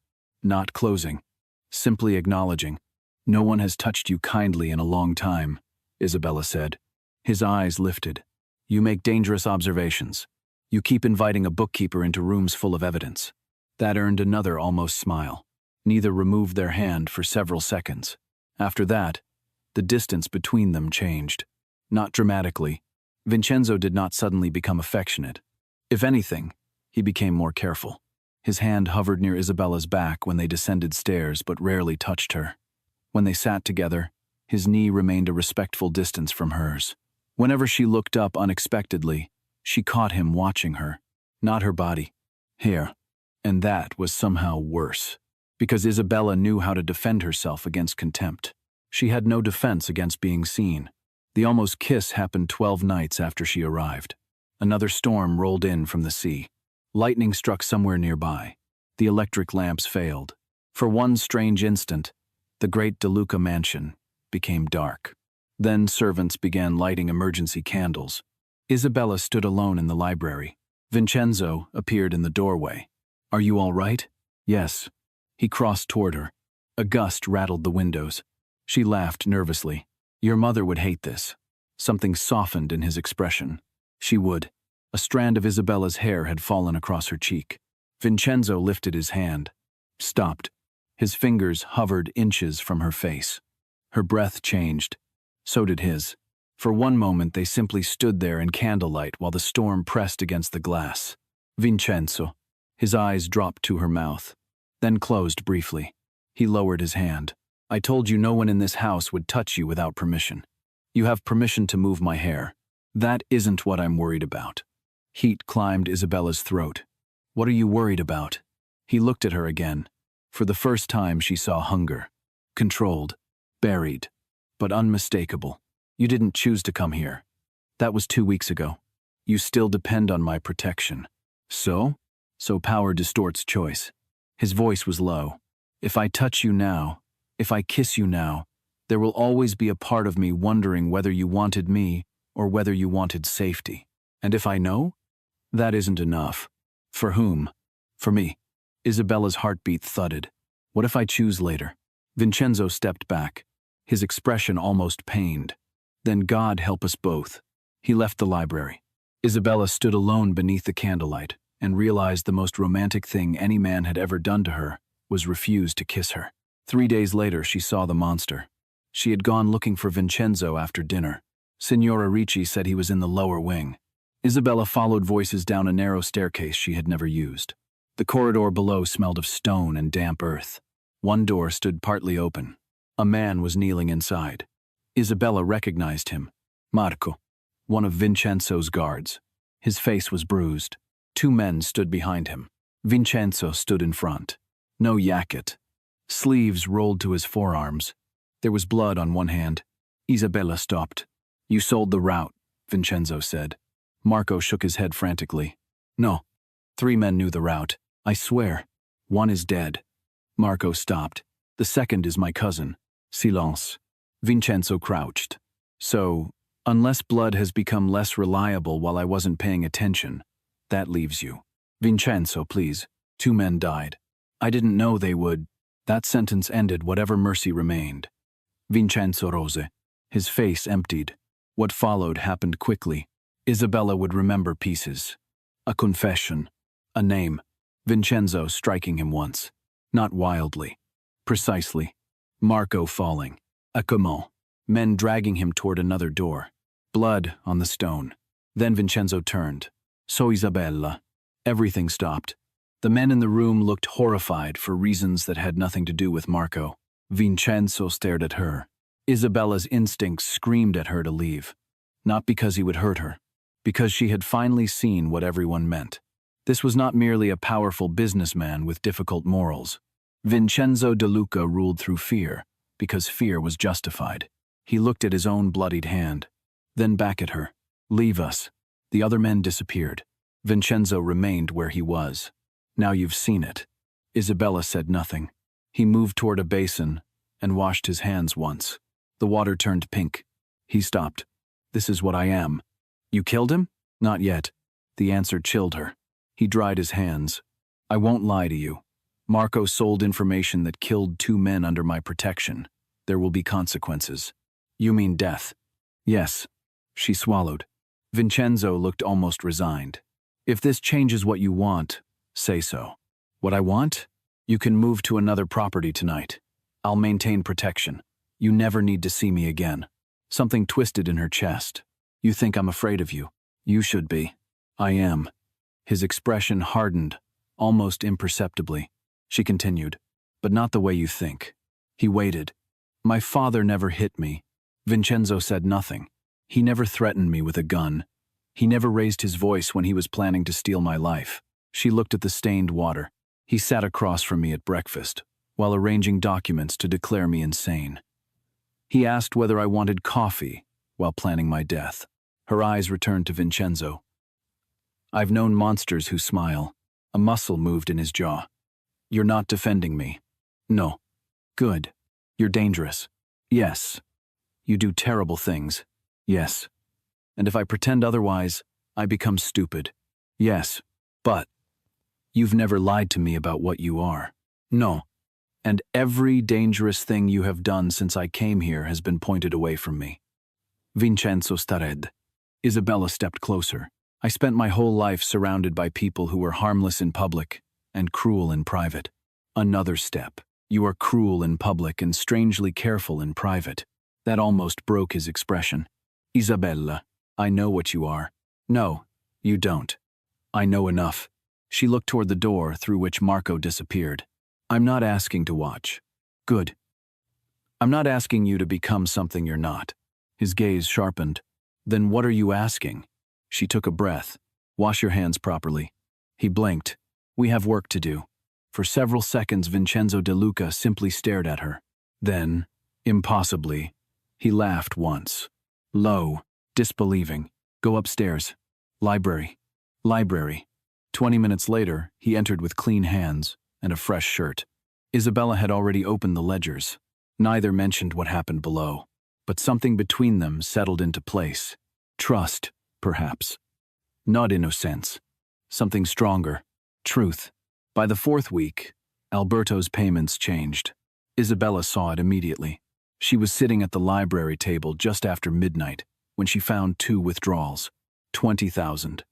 Not closing. Simply acknowledging. No one has touched you kindly in a long time, Isabella said. His eyes lifted. You make dangerous observations. You keep inviting a bookkeeper into rooms full of evidence. That earned another almost smile. Neither removed their hand for several seconds. After that, the distance between them changed. Not dramatically. Vincenzo did not suddenly become affectionate. If anything, he became more careful. His hand hovered near Isabella's back when they descended stairs but rarely touched her. When they sat together, his knee remained a respectful distance from hers. Whenever she looked up unexpectedly, she caught him watching her. Not her body. Hair. And that was somehow worse. Because Isabella knew how to defend herself against contempt. She had no defense against being seen. The almost kiss happened 12 nights after she arrived. Another storm rolled in from the sea. Lightning struck somewhere nearby. The electric lamps failed. For one strange instant, the great De Luca mansion became dark. Then servants began lighting emergency candles. Isabella stood alone in the library. Vincenzo appeared in the doorway. Are you all right? Yes. He crossed toward her. A gust rattled the windows. She laughed nervously. Your mother would hate this. Something softened in his expression. She would. A strand of Isabella's hair had fallen across her cheek. Vincenzo lifted his hand. Stopped. His fingers hovered inches from her face. Her breath changed. So did his. For one moment they simply stood there in candlelight while the storm pressed against the glass. Vincenzo. His eyes dropped to her mouth, then closed briefly. He lowered his hand. I told you no one in this house would touch you without permission. You have permission to move my hair. That isn't what I'm worried about. Heat climbed Isabella's throat. What are you worried about? He looked at her again. For the first time she saw hunger. Controlled. Buried. But unmistakable. You didn't choose to come here. That was 2 weeks ago. You still depend on my protection. So? So power distorts choice. His voice was low. If I touch you now, if I kiss you now, there will always be a part of me wondering whether you wanted me or whether you wanted safety. And if I know? That isn't enough. For whom? For me. Isabella's heartbeat thudded. What if I choose later? Vincenzo stepped back, his expression almost pained. Then God help us both. He left the library. Isabella stood alone beneath the candlelight and realized the most romantic thing any man had ever done to her was refuse to kiss her. 3 days later, she saw the monster. She had gone looking for Vincenzo after dinner. Signora Ricci said he was in the lower wing. Isabella followed voices down a narrow staircase she had never used. The corridor below smelled of stone and damp earth. One door stood partly open. A man was kneeling inside. Isabella recognized him. Marco, one of Vincenzo's guards. His face was bruised. 2 men stood behind him. Vincenzo stood in front. No jacket. Sleeves rolled to his forearms. There was blood on one hand. Isabella stopped. You sold the route, Vincenzo said. Marco shook his head frantically. No. 3 men knew the route. I swear. 1 is dead. Marco stopped. The second is my cousin. Silence. Vincenzo crouched. So, unless blood has become less reliable while I wasn't paying attention, that leaves you. Vincenzo, please. 2 men died. I didn't know they would. That sentence ended whatever mercy remained. Vincenzo rose. His face emptied. What followed happened quickly. Isabella would remember pieces. A confession. A name. Vincenzo striking him once. Not wildly. Precisely. Marco falling. A comment. Men dragging him toward another door. Blood on the stone. Then Vincenzo turned. So Isabella. Everything stopped. The men in the room looked horrified for reasons that had nothing to do with Marco. Vincenzo stared at her. Isabella's instincts screamed at her to leave. Not because he would hurt her. Because she had finally seen what everyone meant. This was not merely a powerful businessman with difficult morals. Vincenzo De Luca ruled through fear, because fear was justified. He looked at his own bloodied hand, then back at her. Leave us. The other men disappeared. Vincenzo remained where he was. Now you've seen it. Isabella said nothing. He moved toward a basin and washed his hands once. The water turned pink. He stopped. This is what I am. You killed him? Not yet. The answer chilled her. He dried his hands. I won't lie to you. Marco sold information that killed 2 men under my protection. There will be consequences. You mean death? Yes. She swallowed. Vincenzo looked almost resigned. If this changes what you want, say so. What I want? You can move to another property tonight. I'll maintain protection. You never need to see me again. Something twisted in her chest. You think I'm afraid of you. You should be. I am. His expression hardened, almost imperceptibly. She continued, but not the way you think. He waited. My father never hit me. Vincenzo said nothing. He never threatened me with a gun. He never raised his voice when he was planning to steal my life. She looked at the stained water. He sat across from me at breakfast, while arranging documents to declare me insane. He asked whether I wanted coffee while planning my death. Her eyes returned to Vincenzo. I've known monsters who smile. A muscle moved in his jaw. You're not defending me. No. Good. You're dangerous. Yes. You do terrible things. Yes. And if I pretend otherwise, I become stupid. Yes. But you've never lied to me about what you are. No. And every dangerous thing you have done since I came here has been pointed away from me. Vincenzo stared. Isabella stepped closer. I spent my whole life surrounded by people who were harmless in public and cruel in private. Another step. You are cruel in public and strangely careful in private. That almost broke his expression. Isabella, I know what you are. No, you don't. I know enough. She looked toward the door through which Marco disappeared. I'm not asking to watch. Good. I'm not asking you to become something you're not. His gaze sharpened. Then what are you asking? She took a breath. Wash your hands properly. He blinked. We have work to do. For several seconds, Vincenzo De Luca simply stared at her. Then, impossibly, he laughed once. Low, disbelieving. Go upstairs. Library. Library. 20 minutes later, he entered with clean hands and a fresh shirt. Isabella had already opened the ledgers. Neither mentioned what happened below, but something between them settled into place. Trust, perhaps. Not innocence. Something stronger. Truth. By the 4th week, Alberto's payments changed. Isabella saw it immediately. She was sitting at the library table just after midnight when she found 2 withdrawals. 20,000.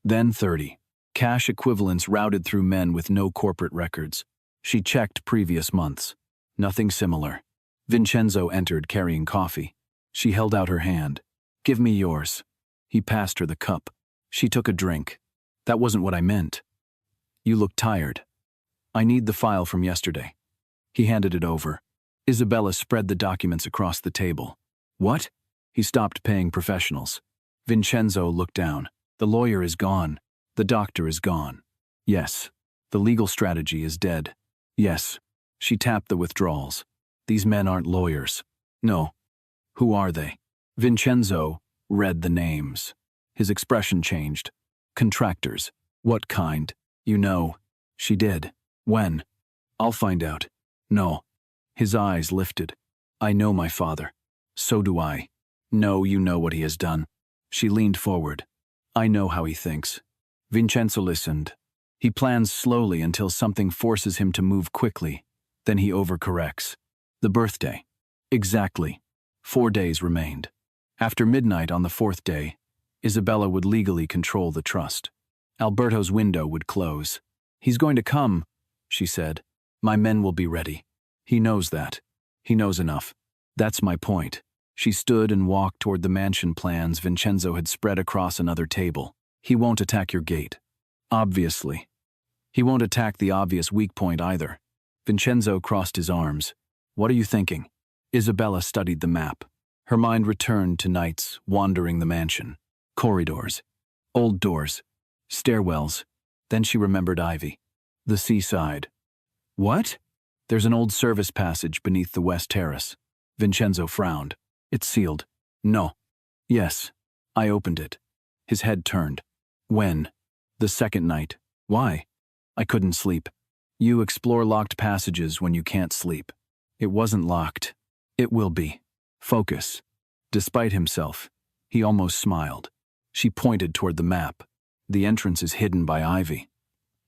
Then 30. Cash equivalents routed through men with no corporate records. She checked previous months. Nothing similar. Vincenzo entered carrying coffee. She held out her hand. Give me yours. He passed her the cup. She took a drink. That wasn't what I meant. You look tired. I need the file from yesterday. He handed it over. Isabella spread the documents across the table. What? He stopped paying professionals. Vincenzo looked down. The lawyer is gone. The doctor is gone. Yes. The legal strategy is dead. Yes. She tapped the withdrawals. These men aren't lawyers. No. Who are they? Vincenzo read the names. His expression changed. Contractors. What kind? You know. She did. When? I'll find out. No. His eyes lifted. I know my father. So do I. No, you know what he has done. She leaned forward. I know how he thinks. Vincenzo listened. He plans slowly until something forces him to move quickly. Then he overcorrects. The birthday. Exactly. 4 days remained. After midnight on the 4th day, Isabella would legally control the trust. Alberto's window would close. He's going to come, she said. My men will be ready. He knows that. He knows enough. That's my point. She stood and walked toward the mansion plans Vincenzo had spread across another table. He won't attack your gate. Obviously. He won't attack the obvious weak point either. Vincenzo crossed his arms. What are you thinking? Isabella studied the map. Her mind returned to nights wandering the mansion. Corridors. Old doors. Stairwells. Then she remembered Ivy. The seaside. What? There's an old service passage beneath the west terrace. Vincenzo frowned. It's sealed. No. Yes. I opened it. His head turned. When? The second night. Why? I couldn't sleep. You explore locked passages when you can't sleep. It wasn't locked. It will be. Focus. Despite himself, he almost smiled. She pointed toward the map. The entrance is hidden by ivy.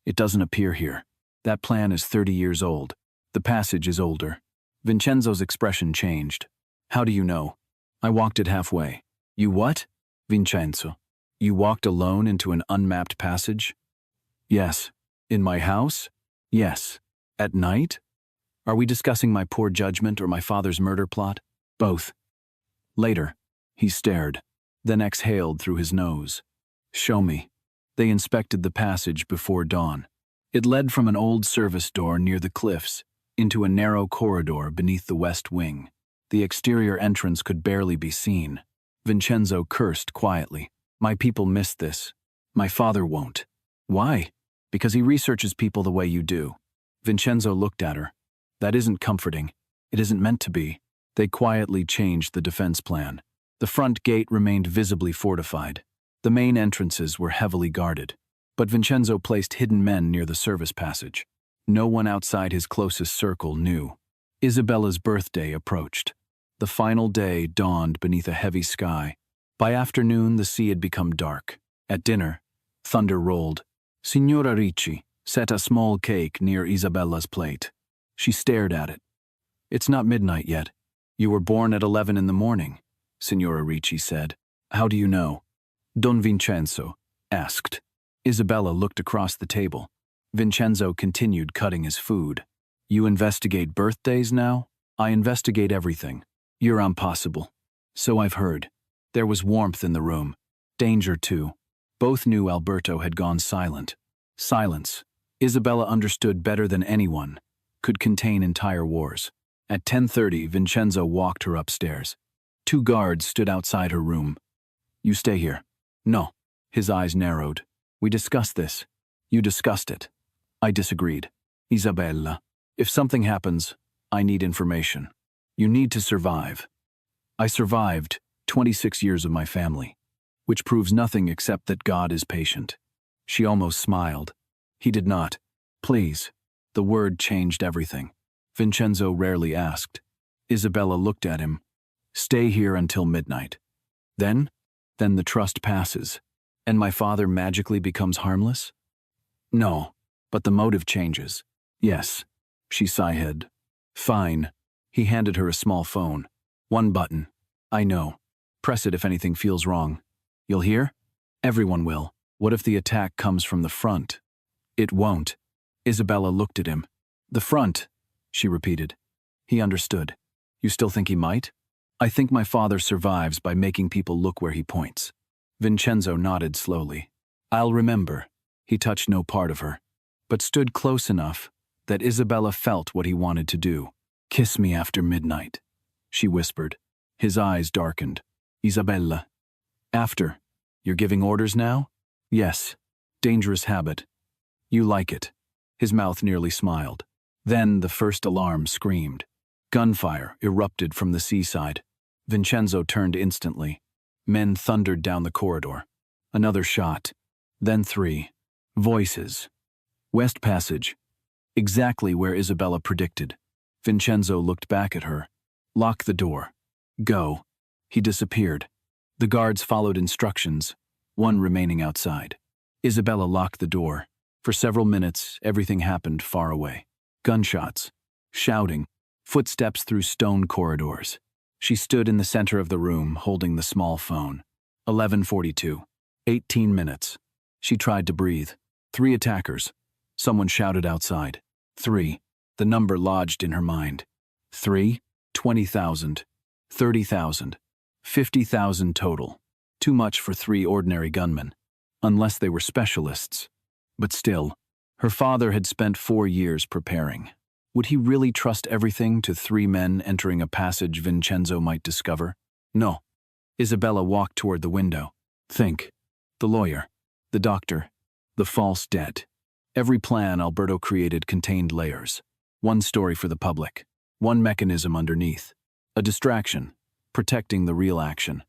It doesn't appear here. That plan is 30 years old. The passage is older. Vincenzo's expression changed. How do you know? I walked it halfway. You what? Vincenzo. You walked alone into an unmapped passage? Yes. In my house? Yes. At night? Are we discussing my poor judgment or my father's murder plot? Both. Later. He stared, then exhaled through his nose. Show me. They inspected the passage before dawn. It led from an old service door near the cliffs into a narrow corridor beneath the west wing. The exterior entrance could barely be seen. Vincenzo cursed quietly. My people missed this. My father won't. Why? Because he researches people the way you do. Vincenzo looked at her. That isn't comforting. It isn't meant to be. They quietly changed the defense plan. The front gate remained visibly fortified. The main entrances were heavily guarded. But Vincenzo placed hidden men near the service passage. No one outside his closest circle knew. Isabella's birthday approached. The final day dawned beneath a heavy sky. By afternoon, the sea had become dark. At dinner, thunder rolled. Signora Ricci set a small cake near Isabella's plate. She stared at it. It's not midnight yet. You were born at 11 in the morning, Signora Ricci said. How do you know? Don Vincenzo asked. Isabella looked across the table. Vincenzo continued cutting his food. You investigate birthdays now? I investigate everything. You're impossible. So I've heard. There was warmth in the room. Danger, too. Both knew Alberto had gone silent. Silence, Isabella understood better than anyone, could contain entire wars. At 10:30, Vincenzo walked her upstairs. 2 guards stood outside her room. You stay here. No. His eyes narrowed. We discussed this. You discussed it. I disagreed. Isabella, if something happens, I need information. You need to survive. I survived 26 years of my family, which proves nothing except that God is patient. She almost smiled. He did not. Please. The word changed everything. Vincenzo rarely asked. Isabella looked at him. Stay here until midnight. Then the trust passes, and my father magically becomes harmless? No, but the motive changes. Yes. She sighed. Fine. He handed her a small phone. 1 button. I know. Press it if anything feels wrong. You'll hear? Everyone will. What if the attack comes from the front? It won't. Isabella looked at him. The front, she repeated. He understood. You still think he might? I think my father survives by making people look where he points. Vincenzo nodded slowly. I'll remember. He touched no part of her, but stood close enough that Isabella felt what he wanted to do. Kiss me after midnight, she whispered. His eyes darkened. Isabella. After. You're giving orders now? Yes. Dangerous habit. You like it. His mouth nearly smiled. Then the first alarm screamed. Gunfire erupted from the seaside. Vincenzo turned instantly. Men thundered down the corridor. Another shot. Then 3. Voices. West Passage. Exactly where Isabella predicted. Vincenzo looked back at her. Lock the door. Go. He disappeared. The guards followed instructions, one remaining outside. Isabella locked the door. For several minutes, everything happened far away. Gunshots, shouting, footsteps through stone corridors. She stood in the center of the room, holding the small phone. 11:42. 18 minutes. She tried to breathe. 3 attackers. Someone shouted outside. 3. The number lodged in her mind. 3. 20,000. 30,000. 50,000 total. Too much for 3 ordinary gunmen. Unless they were specialists. But still, her father had spent 4 years preparing. Would he really trust everything to 3 men entering a passage Vincenzo might discover? No. Isabella walked toward the window. Think. The lawyer. The doctor. The false debt. Every plan Alberto created contained layers. One story for the public. One mechanism underneath. A distraction, protecting the real action.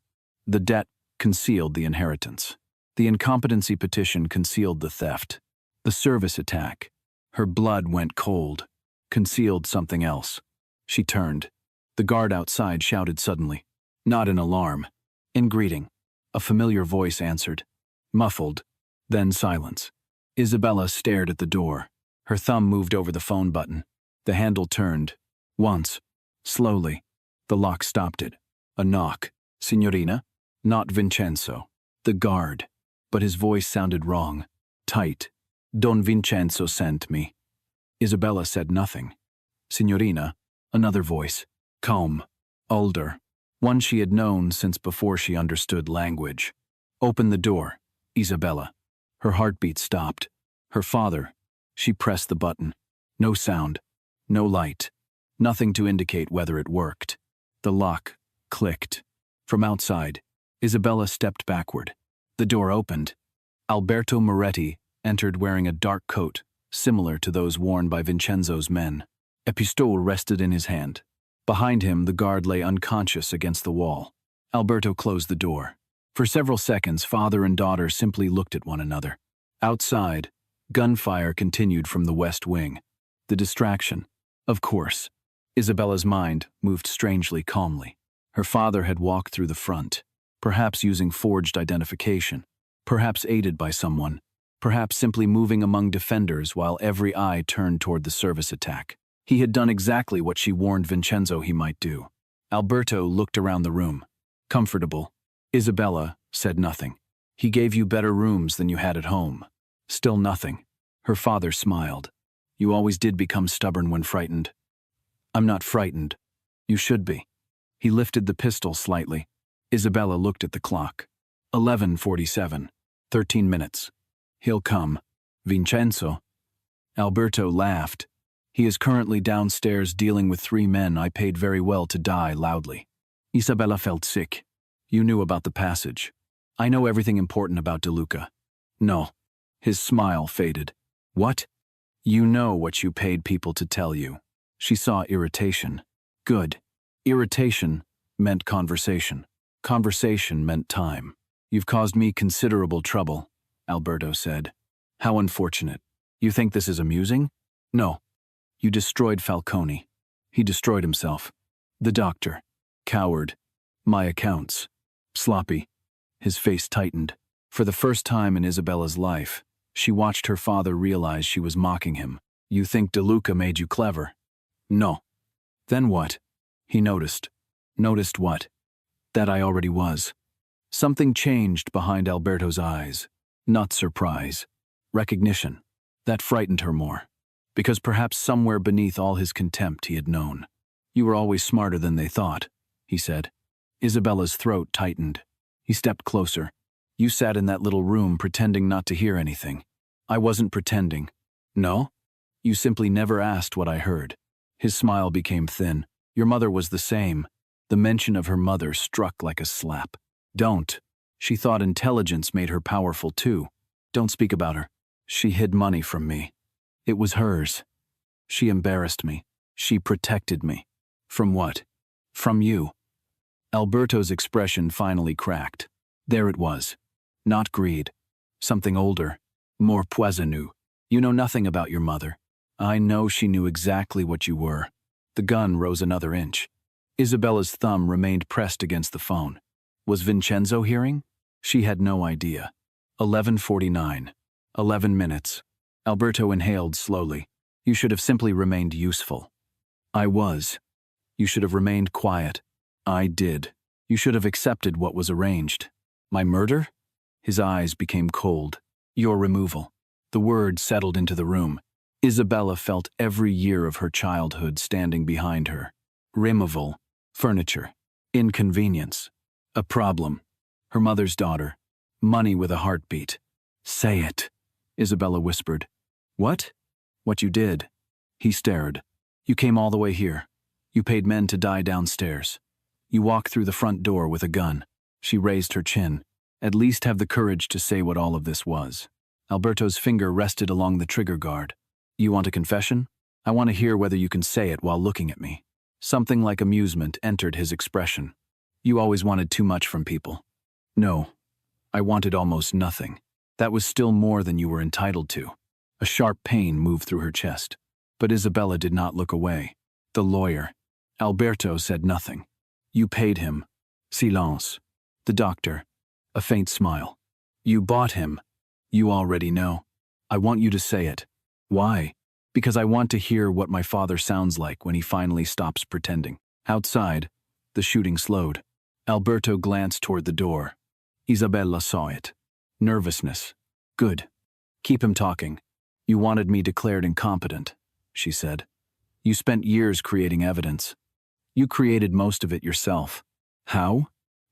The debt concealed the inheritance. The incompetency petition concealed the theft. The service attack. Her blood went cold. Concealed something else. She turned. The guard outside shouted suddenly. Not in alarm. In greeting. A familiar voice answered. Muffled. Then silence. Isabella stared at the door. Her thumb moved over the phone button. The handle turned. Once. Slowly. The lock stopped it. A knock. Signorina? Not Vincenzo. The guard. But his voice sounded wrong. Tight. Don Vincenzo sent me. Isabella said nothing. Signorina? Another voice. Calm. Older. One she had known since before she understood language. Open the door. Isabella. Her heartbeat stopped. Her father. She pressed the button. No sound. No light. Nothing to indicate whether it worked. The lock clicked. From outside, Isabella stepped backward. The door opened. Alberto Moretti entered wearing a dark coat, similar to those worn by Vincenzo's men. A pistol rested in his hand. Behind him, the guard lay unconscious against the wall. Alberto closed the door. For several seconds, father and daughter simply looked at one another. Outside, gunfire continued from the west wing. The distraction. Of course. Isabella's mind moved strangely calmly. Her father had walked through the front, perhaps using forged identification, perhaps aided by someone, perhaps simply moving among defenders while every eye turned toward the service attack. He had done exactly what she warned Vincenzo he might do. Alberto looked around the room. Comfortable. Isabella said nothing. He gave you better rooms than you had at home. Still nothing. Her father smiled. You always did become stubborn when frightened. I'm not frightened. You should be. He lifted the pistol slightly. Isabella looked at the clock. 11:47. 13 minutes. He'll come. Vincenzo. Alberto laughed. He is currently downstairs dealing with 3 men I paid very well to die loudly. Isabella felt sick. You knew about the passage. I know everything important about De Luca. No. His smile faded. What? You know what you paid people to tell you. She saw irritation. Good. Irritation meant conversation. Conversation meant time. You've caused me considerable trouble, Alberto said. How unfortunate. You think this is amusing? No. You destroyed Falcone. He destroyed himself. The doctor. Coward. My accounts. Sloppy. His face tightened. For the first time in Isabella's life, she watched her father realize she was mocking him. You think De Luca made you clever? No. Then what? He noticed. Noticed what? That I already was. Something changed behind Alberto's eyes. Not surprise. Recognition. That frightened her more. Because perhaps somewhere beneath all his contempt he had known. You were always smarter than they thought, he said. Isabella's throat tightened. He stepped closer. You sat in that little room pretending not to hear anything. I wasn't pretending. No? You simply never asked what I heard. His smile became thin. Your mother was the same. The mention of her mother struck like a slap. Don't. She thought intelligence made her powerful too. Don't speak about her. She hid money from me. It was hers. She embarrassed me. She protected me. From what? From you. Alberto's expression finally cracked. There it was. Not greed. Something older. More poisoneux. You know nothing about your mother. I know she knew exactly what you were. The gun rose another inch. Isabella's thumb remained pressed against the phone. Was Vincenzo hearing? She had no idea. 11:49. 11 minutes. Alberto inhaled slowly. You should have simply remained useful. I was. You should have remained quiet. I did. You should have accepted what was arranged. My murder? His eyes became cold. Your removal. The word settled into the room. Isabella felt every year of her childhood standing behind her. Removal. Furniture. Inconvenience. A problem. Her mother's daughter. Money with a heartbeat. Say it, Isabella whispered. What? What you did. He stared. You came all the way here. You paid men to die downstairs. You walked through the front door with a gun. She raised her chin. At least have the courage to say what all of this was. Alberto's finger rested along the trigger guard. You want a confession? I want to hear whether you can say it while looking at me. Something like amusement entered his expression. You always wanted too much from people. No, I wanted almost nothing. That was still more than you were entitled to. A sharp pain moved through her chest. But Isabella did not look away. The lawyer, Alberto, said nothing. You paid him. Silence. The doctor. A faint smile. You bought him. You already know. I want you to say it. Why? Because I want to hear what my father sounds like when he finally stops pretending. Outside, the shooting slowed. Alberto glanced toward the door. Isabella saw it. Nervousness. Good. Keep him talking. You wanted me declared incompetent, she said. You spent years creating evidence. You created most of it yourself. How?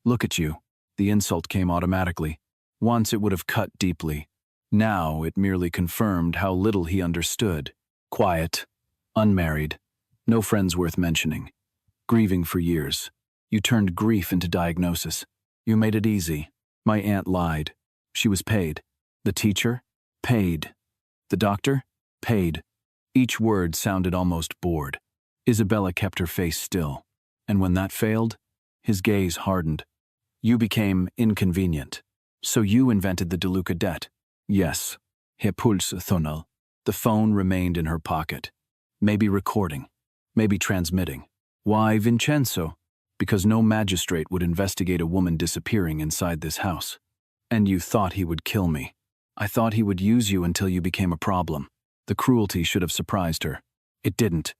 Look at you. The insult came automatically. Once it would have cut deeply. Now it merely confirmed how little he understood. Quiet, unmarried, no friends worth mentioning. Grieving for years. You turned grief into diagnosis. You made it easy. My aunt lied. She was paid. The teacher? Paid. The doctor? Paid. Each word sounded almost bored. Isabella kept her face still. And when that failed, his gaze hardened. You became inconvenient. So you invented the DeLuca debt. Yes. He pulse thonal. The phone remained in her pocket. Maybe recording. Maybe transmitting. Why Vincenzo? Because no magistrate would investigate a woman disappearing inside this house. And you thought he would kill me. I thought he would use you until you became a problem. The cruelty should have surprised her. It didn't.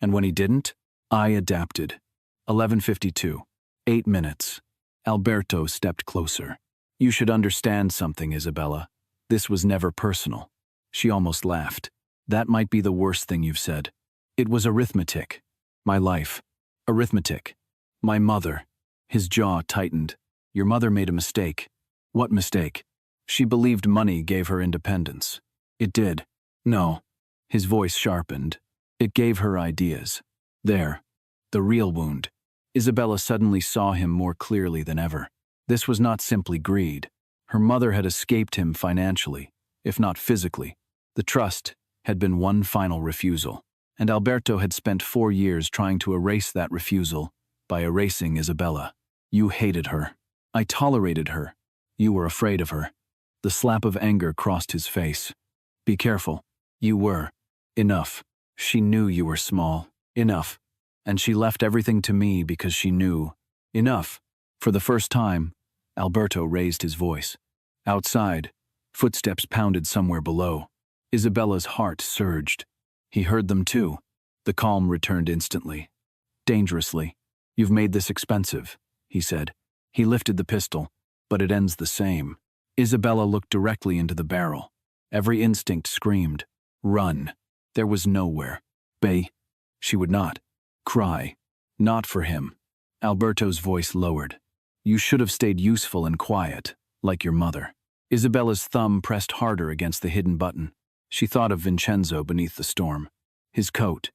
And when he didn't, I adapted. 11:52. 8 minutes. Alberto stepped closer. You should understand something, Isabella. This was never personal. She almost laughed. That might be the worst thing you've said. It was arithmetic. My life. Arithmetic. My mother. His jaw tightened. Your mother made a mistake. What mistake? She believed money gave her independence. It did. No. His voice sharpened. It gave her ideas. There. The real wound. Isabella suddenly saw him more clearly than ever. This was not simply greed. Her mother had escaped him financially, if not physically. The trust had been one final refusal, and Alberto had spent 4 years trying to erase that refusal by erasing Isabella. You hated her. I tolerated her. You were afraid of her. The slap of anger crossed his face. Be careful. You were. Enough. She knew you were small. Enough. And she left everything to me because she knew. Enough. For the first time, Alberto raised his voice. Outside, footsteps pounded somewhere below. Isabella's heart surged. He heard them too. The calm returned instantly. Dangerously. You've made this expensive, he said. He lifted the pistol, but it ends the same. Isabella looked directly into the barrel. Every instinct screamed. Run. There was nowhere. Bay. She would not. Cry. Not for him. Alberto's voice lowered. You should have stayed useful and quiet, like your mother. Isabella's thumb pressed harder against the hidden button. She thought of Vincenzo beneath the storm. His coat,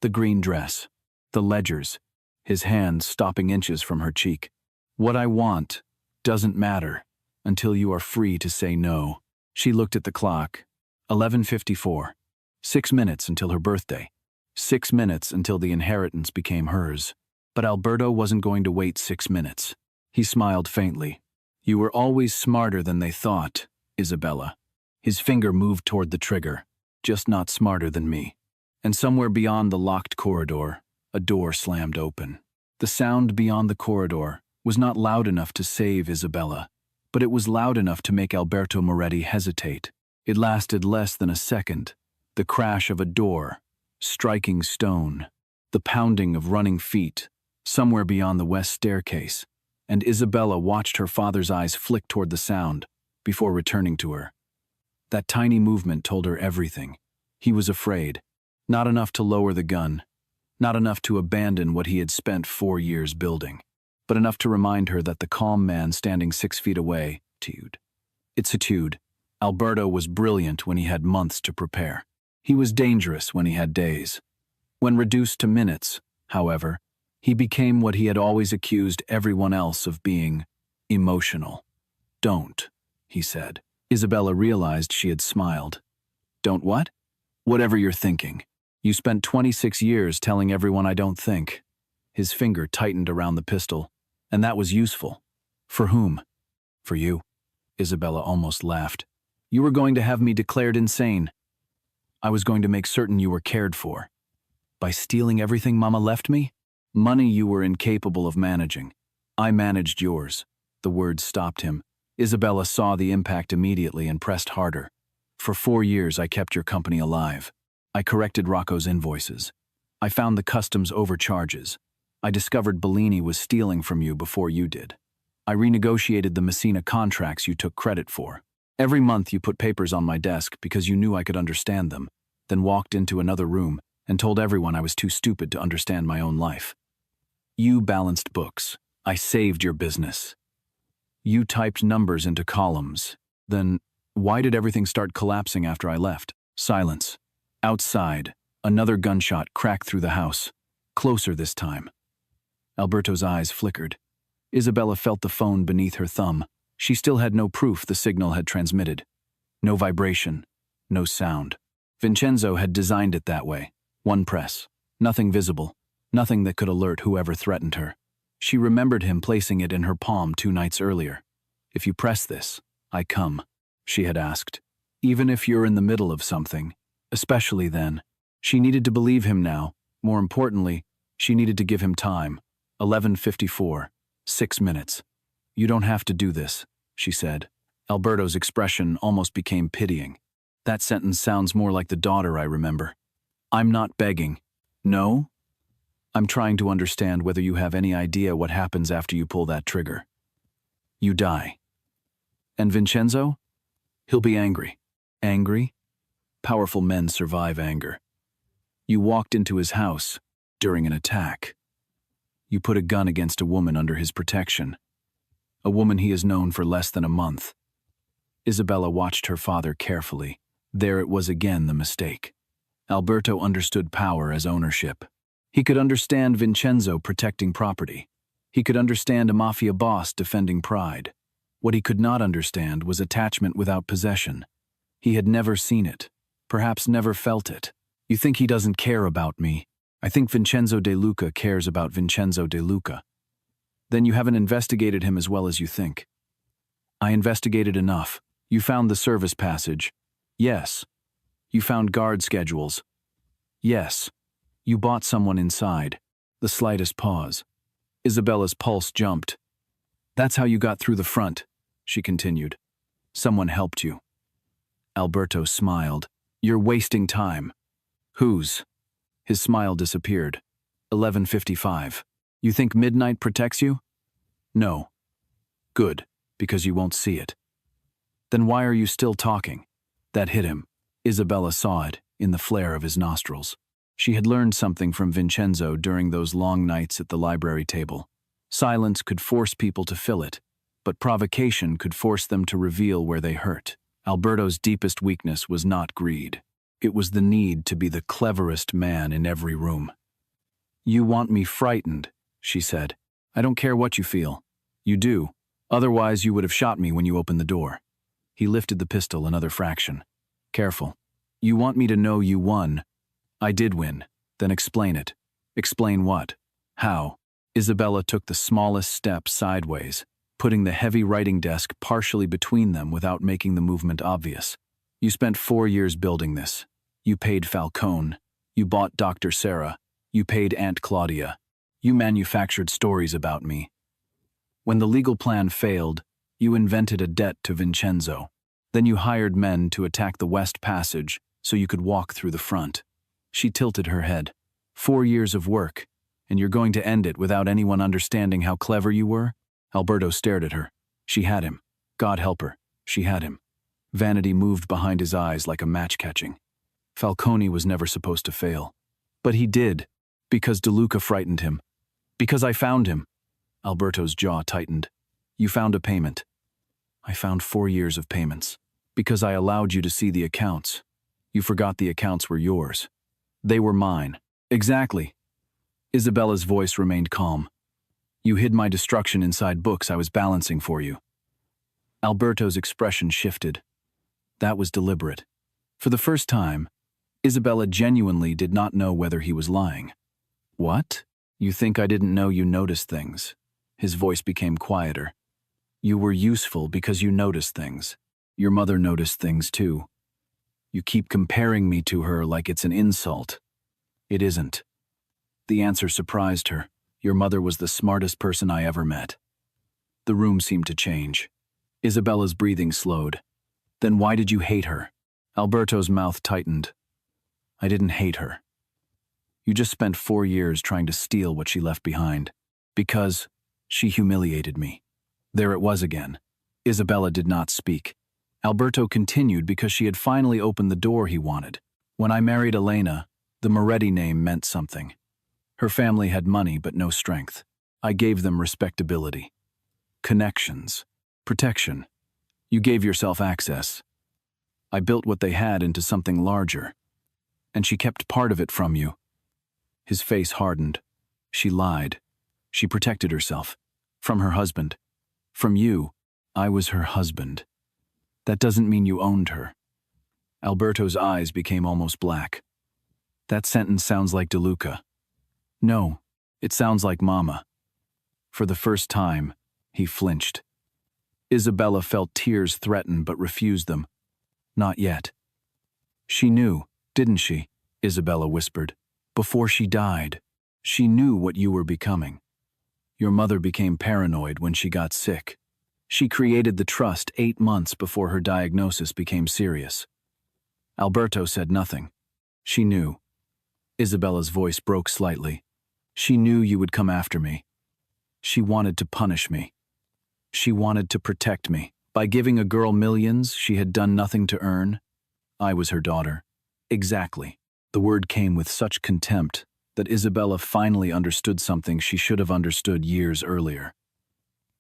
the green dress, the ledgers, his hand stopping inches from her cheek. What I want doesn't matter until you are free to say no. She looked at the clock. 11:54. 6 minutes until her birthday. 6 minutes until the inheritance became hers. But Alberto wasn't going to wait 6 minutes. He smiled faintly. You were always smarter than they thought, Isabella. His finger moved toward the trigger, just not smarter than me. And somewhere beyond the locked corridor, a door slammed open. The sound beyond the corridor was not loud enough to save Isabella, but it was loud enough to make Alberto Moretti hesitate. It lasted less than a second. The crash of a door, striking stone, the pounding of running feet, somewhere beyond the west staircase, and Isabella watched her father's eyes flick toward the sound before returning to her. That tiny movement told her everything. He was afraid. Not enough to lower the gun. Not enough to abandon what he had spent 4 years building. But enough to remind her that the calm man standing 6 feet away, It's attitude. Alberto was brilliant when he had months to prepare. He was dangerous when he had days. When reduced to minutes, however, he became what he had always accused everyone else of being: emotional. Don't, he said. Isabella realized she had smiled. Don't what? Whatever you're thinking. You spent 26 years telling everyone I don't think. His finger tightened around the pistol, and that was useful. For whom? For you. Isabella almost laughed. You were going to have me declared insane. I was going to make certain you were cared for. By stealing everything Mama left me? Money you were incapable of managing. I managed yours. The words stopped him. Isabella saw the impact immediately and pressed harder. For 4 years I kept your company alive. I corrected Rocco's invoices. I found the customs overcharges. I discovered Bellini was stealing from you before you did. I renegotiated the Messina contracts you took credit for. Every month you put papers on my desk because you knew I could understand them, then walked into another room and told everyone I was too stupid to understand my own life. You balanced books. I saved your business. You typed numbers into columns. Then, why did everything start collapsing after I left? Silence. Outside, another gunshot cracked through the house. Closer this time. Alberto's eyes flickered. Isabella felt the phone beneath her thumb. She still had no proof the signal had transmitted. No vibration. No sound. Vincenzo had designed it that way. One press. Nothing visible. Nothing that could alert whoever threatened her. She remembered him placing it in her palm 2 nights earlier. If you press this, I come, she had asked. Even if you're in the middle of something. Especially then. She needed to believe him now. More importantly, she needed to give him time. 11:54. 6 minutes. You don't have to do this, she said. Alberto's expression almost became pitying. That sentence sounds more like the daughter I remember. I'm not begging. No? I'm trying to understand whether you have any idea what happens after you pull that trigger. You die. And Vincenzo? He'll be angry. Angry? Powerful men survive anger. You walked into his house during an attack. You put a gun against a woman under his protection. A woman he has known for less than a month. Isabella watched her father carefully. There it was again, the mistake. Alberto understood power as ownership. He could understand Vincenzo protecting property. He could understand a mafia boss defending pride. What he could not understand was attachment without possession. He had never seen it, perhaps never felt it. You think he doesn't care about me? I think Vincenzo De Luca cares about Vincenzo De Luca. Then you haven't investigated him as well as you think. I investigated enough. You found the service passage. Yes. You found guard schedules. Yes. You bought someone inside. The slightest pause. Isabella's pulse jumped. That's how you got through the front, she continued. Someone helped you. Alberto smiled. You're wasting time. Whose? His smile disappeared. 11:55. You think midnight protects you? No. Good, because you won't see it. Then why are you still talking? That hit him. Isabella saw it, in the flare of his nostrils. She had learned something from Vincenzo during those long nights at the library table. Silence could force people to fill it, but provocation could force them to reveal where they hurt. Alberto's deepest weakness was not greed. It was the need to be the cleverest man in every room. You want me frightened, she said. I don't care what you feel. You do. Otherwise, you would have shot me when you opened the door. He lifted the pistol another fraction. Careful. You want me to know you won. I did win. Then explain it. Explain what? How? Isabella took the smallest step sideways, putting the heavy writing desk partially between them without making the movement obvious. You spent 4 years building this. You paid Falcone. You bought Dr. Sarah. You paid Aunt Claudia. You manufactured stories about me. When the legal plan failed, you invented a debt to Vincenzo. Then you hired men to attack the West Passage so you could walk through the front. She tilted her head. 4 years of work, and you're going to end it without anyone understanding how clever you were? Alberto stared at her. She had him. God help her. She had him. Vanity moved behind his eyes like a match catching. Falcone was never supposed to fail. But he did, because De Luca frightened him. Because I found him. Alberto's jaw tightened. You found a payment. I found 4 years of payments. Because I allowed you to see the accounts. You forgot the accounts were yours. They were mine. Exactly. Isabella's voice remained calm. You hid my destruction inside books I was balancing for you. Alberto's expression shifted. That was deliberate. For the first time, Isabella genuinely did not know whether he was lying. What? You think I didn't know you noticed things? His voice became quieter. You were useful because you noticed things. Your mother noticed things too. You keep comparing me to her like it's an insult. It isn't. The answer surprised her. Your mother was the smartest person I ever met. The room seemed to change. Isabella's breathing slowed. Then why did you hate her? Alberto's mouth tightened. I didn't hate her. You just spent 4 years trying to steal what she left behind. Because she humiliated me. There it was again. Isabella did not speak. Alberto continued because she had finally opened the door he wanted. When I married Elena, the Moretti name meant something. Her family had money but no strength. I gave them respectability. Connections. Protection. You gave yourself access. I built what they had into something larger. And she kept part of it from you. His face hardened. She lied. She protected herself. From her husband. From you. I was her husband. That doesn't mean you owned her. Alberto's eyes became almost black. That sentence sounds like DeLuca. No, it sounds like Mama. For the first time, he flinched. Isabella felt tears threaten but refused them. Not yet. She knew, didn't she? Isabella whispered. Before she died, she knew what you were becoming. Your mother became paranoid when she got sick. She created the trust 8 months before her diagnosis became serious. Alberto said nothing. She knew. Isabella's voice broke slightly. She knew you would come after me. She wanted to punish me. She wanted to protect me. By giving a girl millions she had done nothing to earn, I was her daughter. Exactly. The word came with such contempt that Isabella finally understood something she should have understood years earlier.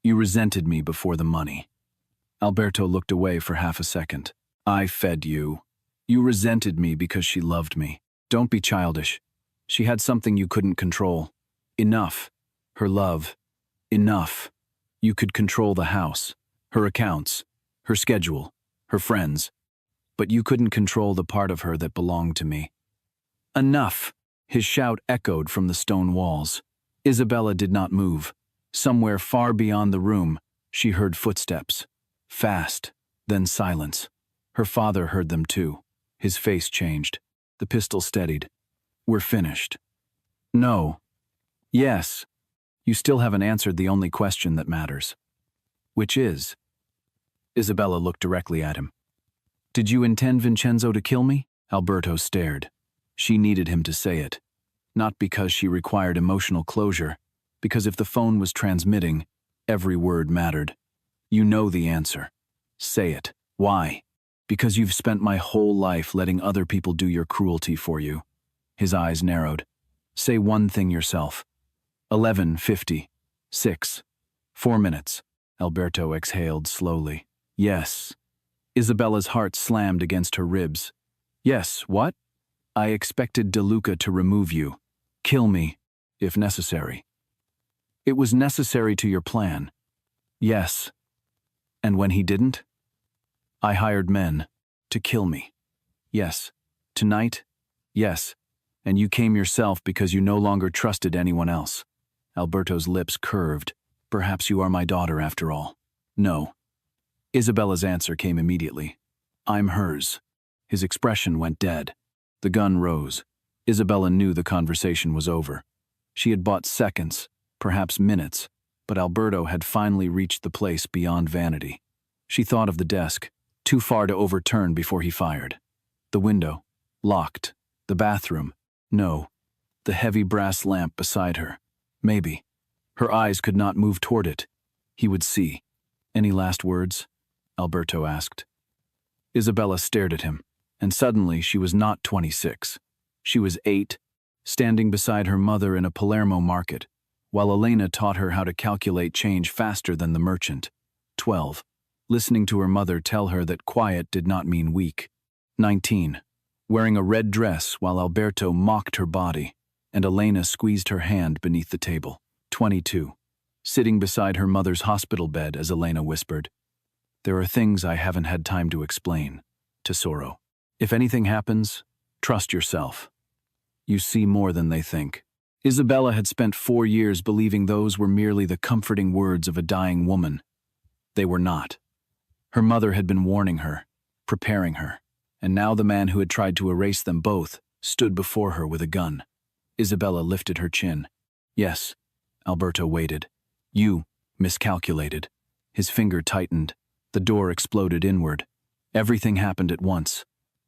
You resented me before the money. Alberto looked away for half a second. I fed you. You resented me because she loved me. Don't be childish. She had something you couldn't control. Enough. Her love. Enough. You could control the house, her accounts, her schedule, her friends. But you couldn't control the part of her that belonged to me. Enough! His shout echoed from the stone walls. Isabella did not move. Somewhere far beyond the room, she heard footsteps. Fast, then silence. Her father heard them too. His face changed. The pistol steadied. We're finished. No. Yes. You still haven't answered the only question that matters. Which is? Isabella looked directly at him. Did you intend Vincenzo to kill me? Alberto stared. She needed him to say it. Not because she required emotional closure, because if the phone was transmitting, every word mattered. You know the answer. Say it. Why? Because you've spent my whole life letting other people do your cruelty for you. His eyes narrowed. Say one thing yourself. 11:50. 6. 4 minutes. Alberto exhaled slowly. Yes. Isabella's heart slammed against her ribs. Yes, what? I expected DeLuca to remove you. Kill me, if necessary. It was necessary to your plan. Yes. And when he didn't? I hired men to kill me. Yes. Tonight? Yes. And you came yourself because you no longer trusted anyone else. Alberto's lips curved. Perhaps you are my daughter after all. No. Isabella's answer came immediately. I'm hers. His expression went dead. The gun rose. Isabella knew the conversation was over. She had bought seconds, perhaps minutes, but Alberto had finally reached the place beyond vanity. She thought of the desk, too far to overturn before he fired. The window, locked. The bathroom, no. The heavy brass lamp beside her, maybe. Her eyes could not move toward it. He would see. Any last words? Alberto asked. Isabella stared at him, and suddenly she was not 26. She was 8, standing beside her mother in a Palermo market, while Elena taught her how to calculate change faster than the merchant. 12, listening to her mother tell her that quiet did not mean weak. 19, wearing a red dress while Alberto mocked her body, and Elena squeezed her hand beneath the table. 22, sitting beside her mother's hospital bed as Elena whispered, There are things I haven't had time to explain. Tesoro. If anything happens, Trust yourself. You see more than they think. Isabella had spent 4 years believing those were merely the comforting words of a dying woman. They were not. Her mother had been warning her, preparing her, and now the man who had tried to erase them both stood before her with a gun. Isabella lifted her chin. Yes, Alberto waited. You miscalculated. His finger tightened. The door exploded inward. Everything happened at once.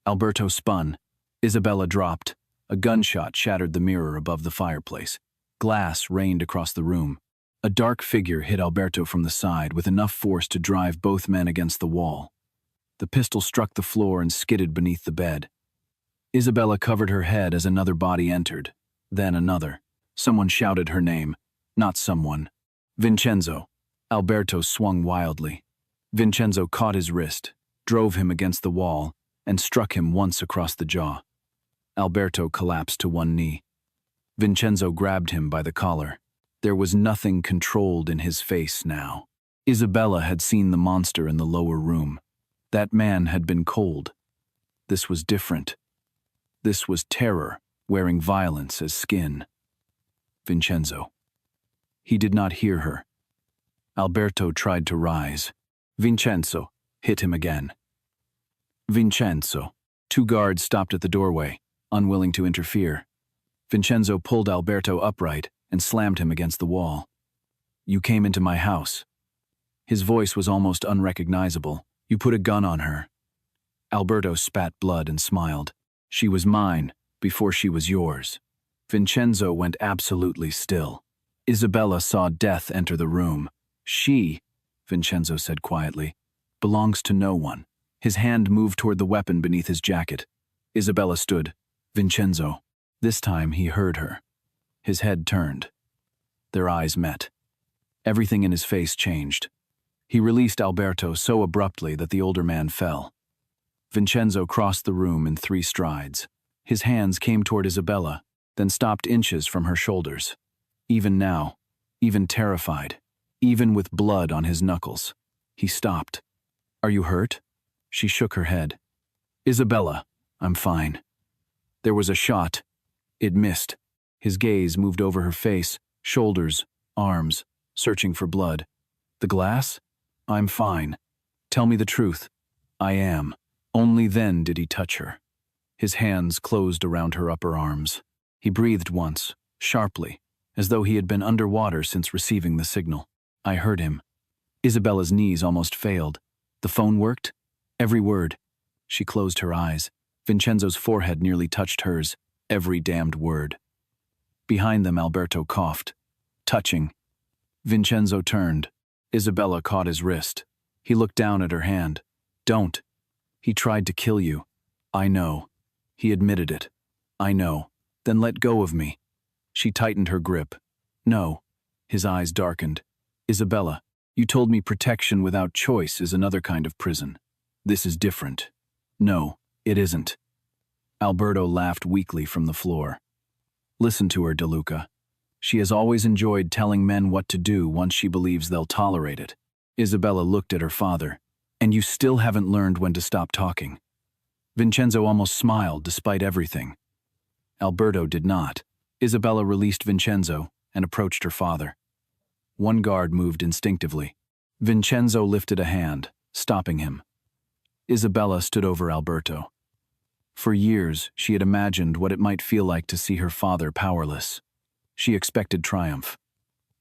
Alberto spun. Isabella dropped. A gunshot shattered the mirror above the fireplace. Glass rained across the room. A dark figure hit Alberto from the side with enough force to drive both men against the wall. The pistol struck the floor and skidded beneath the bed. Isabella covered her head as another body entered. Then another. Someone shouted her name. Not someone. Vincenzo. Alberto swung wildly. Vincenzo caught his wrist, drove him against the wall, and struck him once across the jaw. Alberto collapsed to one knee. Vincenzo grabbed him by the collar. There was nothing controlled in his face now. Isabella had seen the monster in the lower room. That man had been cold. This was different. This was terror, wearing violence as skin. Vincenzo. He did not hear her. Alberto tried to rise. Vincenzo hit him again. Vincenzo. 2 guards stopped at the doorway, unwilling to interfere. Vincenzo pulled Alberto upright and slammed him against the wall. You came into my house. His voice was almost unrecognizable. You put a gun on her. Alberto spat blood and smiled. She was mine before she was yours. Vincenzo went absolutely still. Isabella saw death enter the room. She, Vincenzo said quietly, belongs to no one. His hand moved toward the weapon beneath his jacket. Isabella stood. Vincenzo. This time he heard her. His head turned. Their eyes met. Everything in his face changed. He released Alberto so abruptly that the older man fell. Vincenzo crossed the room in 3 strides. His hands came toward Isabella, then stopped inches from her shoulders. Even now, even terrified, even with blood on his knuckles, he stopped. Are you hurt? She shook her head. Isabella, I'm fine. There was a shot. It missed. His gaze moved over her face, shoulders, arms, searching for blood. The glass? I'm fine. Tell me the truth. I am. Only then did he touch her. His hands closed around her upper arms. He breathed once, sharply, as though he had been underwater since receiving the signal. I heard him. Isabella's knees almost failed. The phone worked? Every word. She closed her eyes. Vincenzo's forehead nearly touched hers. Every damned word. Behind them, Alberto coughed. Touching. Vincenzo turned. Isabella caught his wrist. He looked down at her hand. Don't. He tried to kill you. I know. He admitted it. I know. Then let go of me. She tightened her grip. No. His eyes darkened. Isabella, you told me protection without choice is another kind of prison. This is different. No, it isn't. Alberto laughed weakly from the floor. Listen to her, DeLuca. She has always enjoyed telling men what to do once she believes they'll tolerate it. Isabella looked at her father. And you still haven't learned when to stop talking. Vincenzo almost smiled despite everything. Alberto did not. Isabella released Vincenzo and approached her father. One guard moved instinctively. Vincenzo lifted a hand, stopping him. Isabella stood over Alberto. For years, she had imagined what it might feel like to see her father powerless. She expected triumph.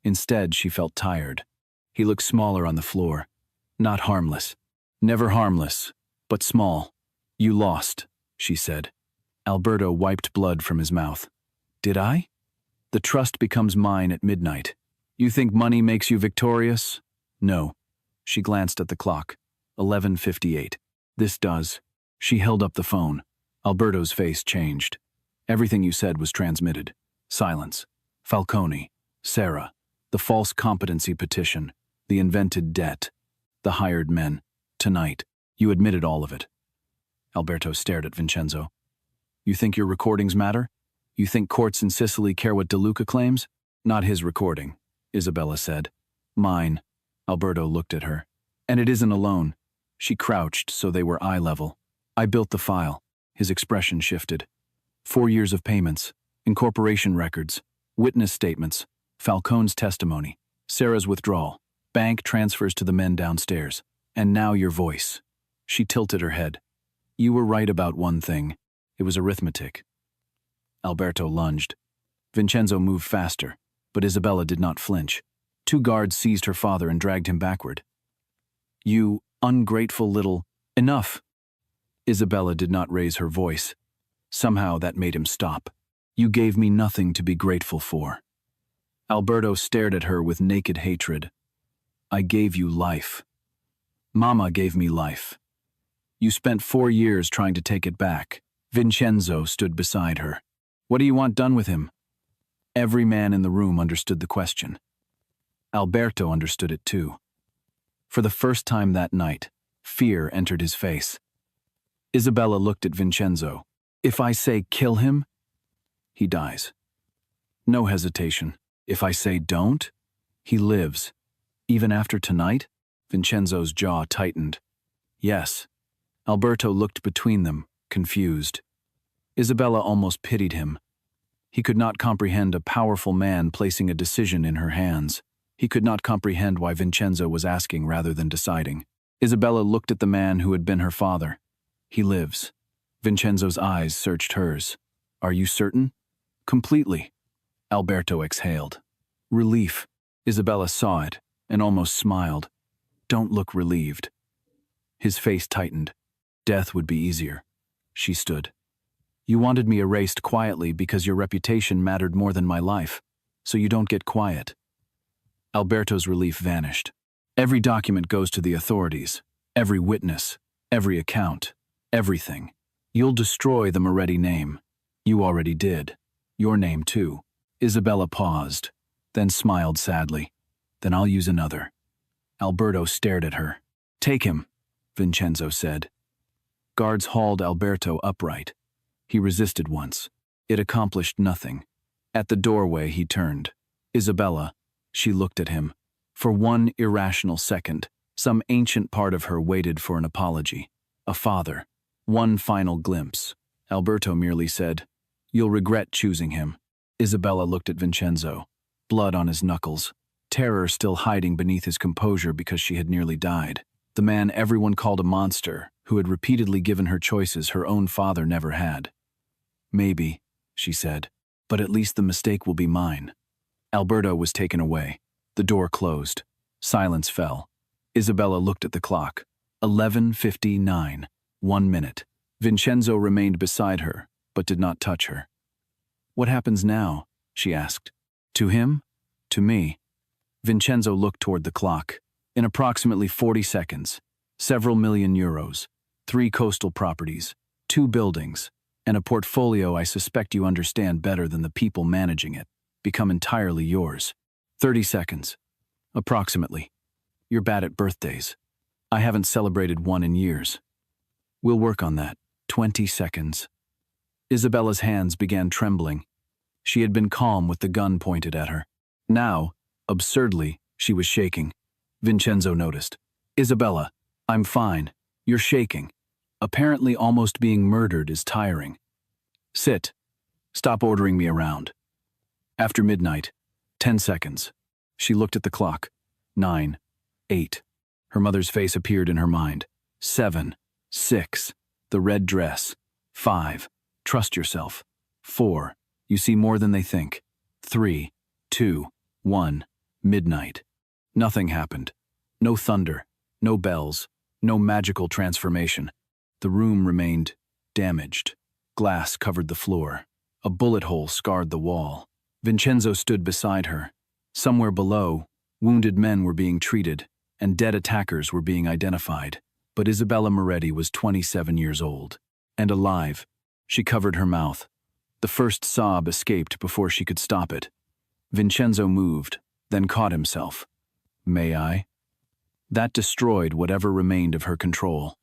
Instead, she felt tired. He looked smaller on the floor. Not harmless. Never harmless, but small. You lost, she said. Alberto wiped blood from his mouth. Did I? The trust becomes mine at midnight. You think money makes you victorious? No. She glanced at the clock. 11:58. This does. She held up the phone. Alberto's face changed. Everything you said was transmitted. Silence. Falcone. Sarah. The false competency petition. The invented debt. The hired men. Tonight. You admitted all of it. Alberto stared at Vincenzo. You think your recordings matter? You think courts in Sicily care what DeLuca claims? Not his recording, Isabella said. Mine. Alberto looked at her. And it isn't alone. She crouched so they were eye level. I built the file. His expression shifted. 4 years of payments, incorporation records, witness statements, Falcone's testimony, Sarah's withdrawal, bank transfers to the men downstairs, and now your voice. She tilted her head. You were right about one thing. It was arithmetic. Alberto lunged. Vincenzo moved faster, but Isabella did not flinch. 2 guards seized her father and dragged him backward. You ungrateful little... Enough! Isabella did not raise her voice. Somehow that made him stop. You gave me nothing to be grateful for. Alberto stared at her with naked hatred. I gave you life. Mama gave me life. You spent 4 years trying to take it back. Vincenzo stood beside her. What do you want done with him? Every man in the room understood the question. Alberto understood it too. For the first time that night, fear entered his face. Isabella looked at Vincenzo. If I say kill him, he dies. No hesitation. If I say don't, he lives. Even after tonight? Vincenzo's jaw tightened. Yes. Alberto looked between them, confused. Isabella almost pitied him. He could not comprehend a powerful man placing a decision in her hands. He could not comprehend why Vincenzo was asking rather than deciding. Isabella looked at the man who had been her father. He lives. Vincenzo's eyes searched hers. Are you certain? Completely. Alberto exhaled. Relief. Isabella saw it and almost smiled. Don't look relieved. His face tightened. Death would be easier. She stood. You wanted me erased quietly because your reputation mattered more than my life, so you don't get quiet. Alberto's relief vanished. Every document goes to the authorities, every witness, every account, everything. You'll destroy the Moretti name. You already did. Your name too. Isabella paused, then smiled sadly. Then I'll use another. Alberto stared at her. Take him, Vincenzo said. Guards hauled Alberto upright. He resisted once. It accomplished nothing. At the doorway he turned. Isabella, she looked at him. For one irrational second, some ancient part of her waited for an apology. A father. One final glimpse. Alberto merely said, You'll regret choosing him. Isabella looked at Vincenzo. Blood on his knuckles. Terror still hiding beneath his composure because she had nearly died. The man everyone called a monster, who had repeatedly given her choices her own father never had. Maybe, she said, but at least the mistake will be mine. Alberto was taken away. The door closed. Silence fell. Isabella looked at the clock. 11:59. 1 minute. Vincenzo remained beside her, but did not touch her. What happens now? She asked. To him? To me? Vincenzo looked toward the clock. In approximately 40 seconds, several million euros, 3 coastal properties, 2 buildings, and a portfolio I suspect you understand better than the people managing it, become entirely yours. 30 seconds. Approximately. You're bad at birthdays. I haven't celebrated one in years. We'll work on that. 20 seconds. Isabella's hands began trembling. She had been calm with the gun pointed at her. Now, absurdly, she was shaking. Vincenzo noticed. Isabella, I'm fine. You're shaking. Apparently almost being murdered is tiring. Sit. Stop ordering me around. After midnight. 10 seconds. She looked at the clock. 9. 8. Her mother's face appeared in her mind. 7. 6. The red dress. 5. Trust yourself. 4. You see more than they think. 3. 2. 1. Midnight. Nothing happened. No thunder. No bells. No magical transformation. The room remained damaged. Glass covered the floor. A bullet hole scarred the wall. Vincenzo stood beside her. Somewhere below, wounded men were being treated, and dead attackers were being identified. But Isabella Moretti was 27 years old. And alive. She covered her mouth. The first sob escaped before she could stop it. Vincenzo moved, then caught himself. May I? That destroyed whatever remained of her control.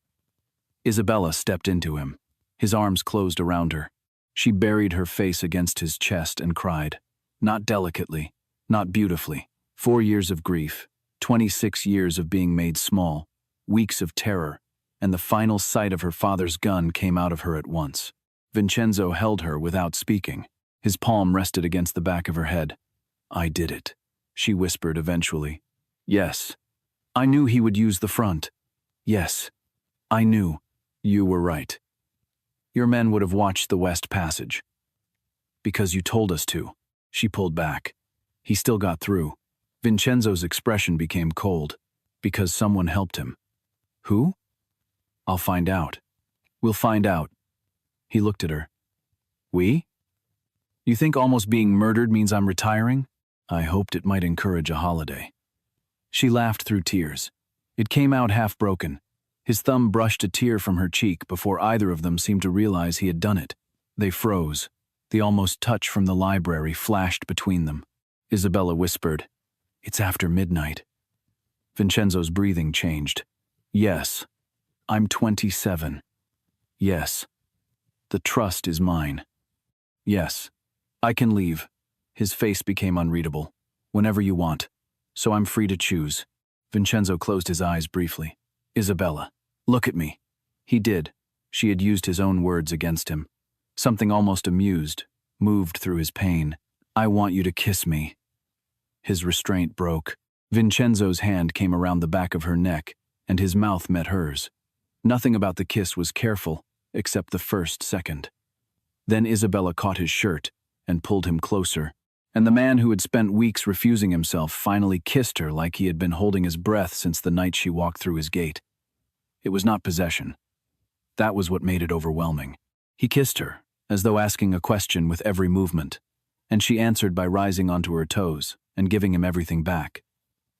Isabella stepped into him. His arms closed around her. She buried her face against his chest and cried. Not delicately, not beautifully. 4 years of grief, 26 years of being made small, weeks of terror, and the final sight of her father's gun came out of her at once. Vincenzo held her without speaking. His palm rested against the back of her head. "I did it," she whispered eventually. "Yes. I knew he would use the front. Yes. I knew. You were right. Your men would have watched the West Passage. Because you told us to." She pulled back. He still got through. Vincenzo's expression became cold. "Because someone helped him." "Who?" "I'll find out." "We'll find out." He looked at her. "We? You think almost being murdered means I'm retiring?" I hoped it might encourage a holiday. She laughed through tears. It came out half broken. His thumb brushed a tear from her cheek before either of them seemed to realize he had done it. They froze. The almost touch from the library flashed between them. Isabella whispered, "It's after midnight." Vincenzo's breathing changed. "Yes. I'm 27. Yes. The trust is mine. Yes. I can leave." His face became unreadable. "Whenever you want. So I'm free to choose." Vincenzo closed his eyes briefly. "Isabella, look at me." He did. She had used his own words against him. Something almost amused moved through his pain. "I want you to kiss me." His restraint broke. Vincenzo's hand came around the back of her neck, and his mouth met hers. Nothing about the kiss was careful, except the first second. Then Isabella caught his shirt and pulled him closer, and the man who had spent weeks refusing himself finally kissed her like he had been holding his breath since the night she walked through his gate. It was not possession. That was what made it overwhelming. He kissed her, as though asking a question with every movement, and she answered by rising onto her toes and giving him everything back.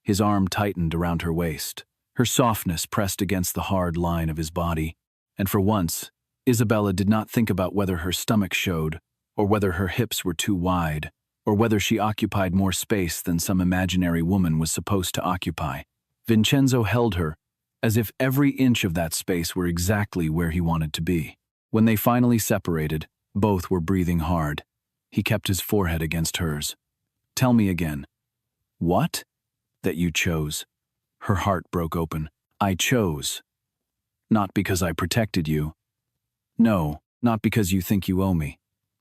His arm tightened around her waist. Her softness pressed against the hard line of his body, and for once, Isabella did not think about whether her stomach showed, or whether her hips were too wide, or whether she occupied more space than some imaginary woman was supposed to occupy. Vincenzo held her, as if every inch of that space were exactly where he wanted to be. When they finally separated, both were breathing hard. He kept his forehead against hers. "Tell me again." "What?" "That you chose." Her heart broke open. "I chose. Not because I protected you. No, not because you think you owe me.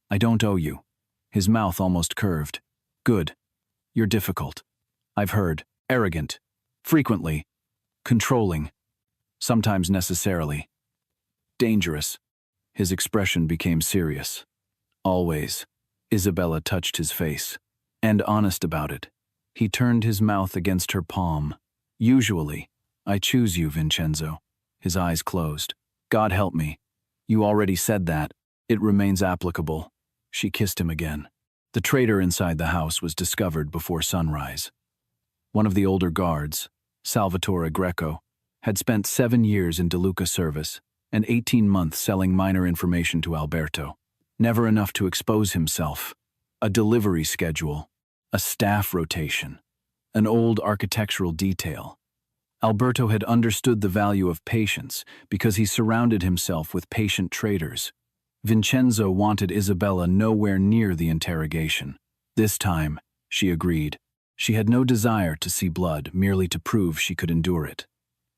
I don't owe you." His mouth almost curved. "Good. You're difficult. I've heard. Arrogant. Frequently. Controlling. Sometimes necessarily. Dangerous." His expression became serious. "Always." Isabella touched his face. "And honest about it." He turned his mouth against her palm. "Usually, I choose you, Vincenzo." His eyes closed. "God help me. You already said that. It remains applicable." She kissed him again. The traitor inside the house was discovered before sunrise. One of the older guards, Salvatore Greco, had spent 7 years in DeLuca service and 18 months selling minor information to Alberto. Never enough to expose himself. A delivery schedule. A staff rotation. An old architectural detail. Alberto had understood the value of patience because he surrounded himself with patient traitors. Vincenzo wanted Isabella nowhere near the interrogation. This time, she agreed. She had no desire to see blood merely to prove she could endure it.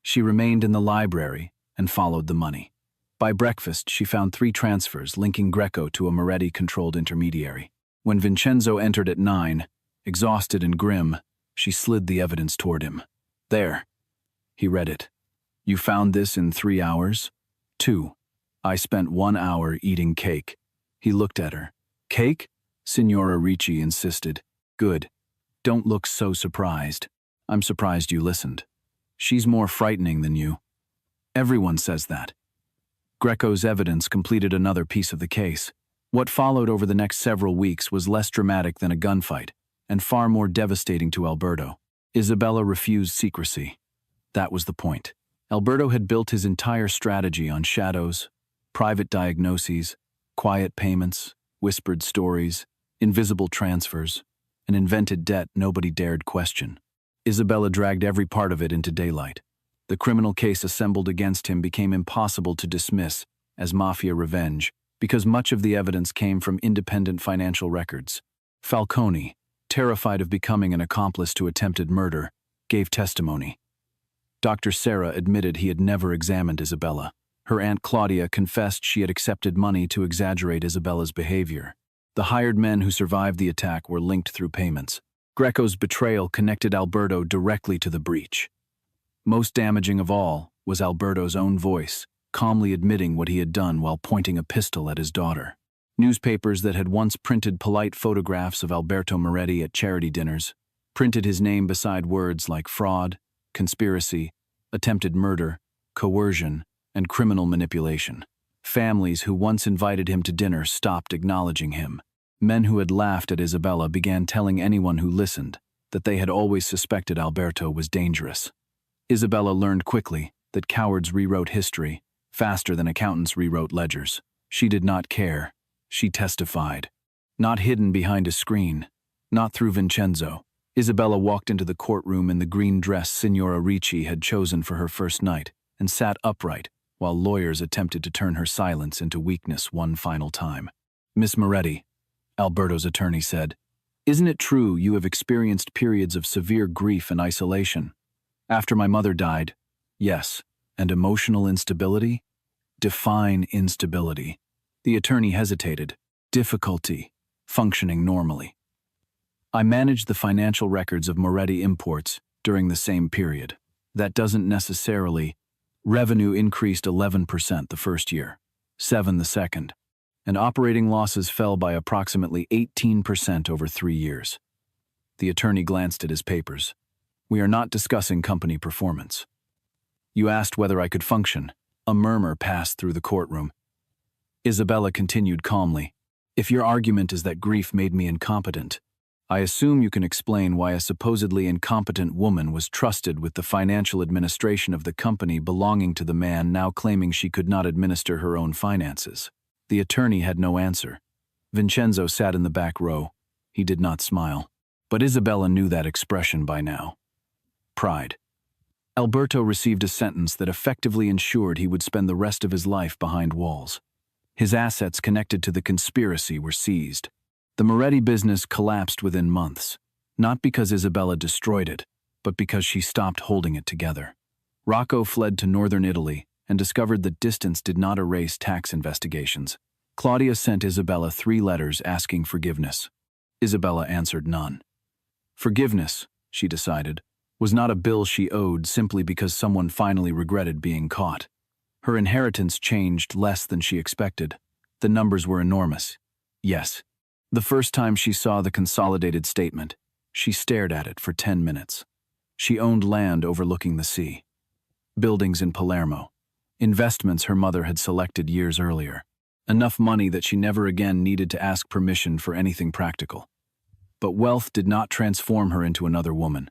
She remained in the library and followed the money. By breakfast, she found 3 transfers linking Greco to a Moretti-controlled intermediary. When Vincenzo entered at 9, exhausted and grim, she slid the evidence toward him. "There." He read it. "You found this in 3 hours?" 2. "I spent 1 hour eating cake." He looked at her. "Cake?" Signora Ricci insisted. "Good. Don't look so surprised. I'm surprised you listened. She's more frightening than you. Everyone says that." Greco's evidence completed another piece of the case. What followed over the next several weeks was less dramatic than a gunfight, and far more devastating to Alberto. Isabella refused secrecy. That was the point. Alberto had built his entire strategy on shadows, private diagnoses, quiet payments, whispered stories, invisible transfers, an invented debt nobody dared question. Isabella dragged every part of it into daylight. The criminal case assembled against him became impossible to dismiss as mafia revenge because much of the evidence came from independent financial records. Falcone, terrified of becoming an accomplice to attempted murder, gave testimony. Dr. Serra admitted he had never examined Isabella. Her Aunt Claudia confessed she had accepted money to exaggerate Isabella's behavior. The hired men who survived the attack were linked through payments. Greco's betrayal connected Alberto directly to the breach. Most damaging of all was Alberto's own voice, calmly admitting what he had done while pointing a pistol at his daughter. Newspapers that had once printed polite photographs of Alberto Moretti at charity dinners printed his name beside words like fraud, conspiracy, attempted murder, coercion, and criminal manipulation. Families who once invited him to dinner stopped acknowledging him. Men who had laughed at Isabella began telling anyone who listened that they had always suspected Alberto was dangerous. Isabella learned quickly that cowards rewrote history faster than accountants rewrote ledgers. She did not care. She testified. Not hidden behind a screen. Not through Vincenzo. Isabella walked into the courtroom in the green dress Signora Ricci had chosen for her first night and sat upright while lawyers attempted to turn her silence into weakness one final time. "Miss Moretti," Alberto's attorney said, "isn't it true you have experienced periods of severe grief and isolation? After my mother died, yes, and emotional instability? Define instability." The attorney hesitated. Difficulty functioning normally. "I managed the financial records of Moretti Imports during the same period. That doesn't necessarily. Revenue increased 11% the first year, 7% the second, and operating losses fell by approximately 18% over 3 years." The attorney glanced at his papers. "We are not discussing company performance." "You asked whether I could function." A murmur passed through the courtroom. Isabella continued calmly, "If your argument is that grief made me incompetent, I assume you can explain why a supposedly incompetent woman was trusted with the financial administration of the company belonging to the man now claiming she could not administer her own finances." The attorney had no answer. Vincenzo sat in the back row. He did not smile. But Isabella knew that expression by now. Pride. Alberto received a sentence that effectively ensured he would spend the rest of his life behind walls. His assets connected to the conspiracy were seized. The Moretti business collapsed within months, not because Isabella destroyed it, but because she stopped holding it together. Rocco fled to northern Italy and discovered that distance did not erase tax investigations. Claudia sent Isabella 3 letters asking forgiveness. Isabella answered none. Forgiveness, she decided, was not a bill she owed simply because someone finally regretted being caught. Her inheritance changed less than she expected. The numbers were enormous. Yes. The first time she saw the consolidated statement, she stared at it for 10 minutes. She owned land overlooking the sea. Buildings in Palermo. Investments her mother had selected years earlier. Enough money that she never again needed to ask permission for anything practical. But wealth did not transform her into another woman.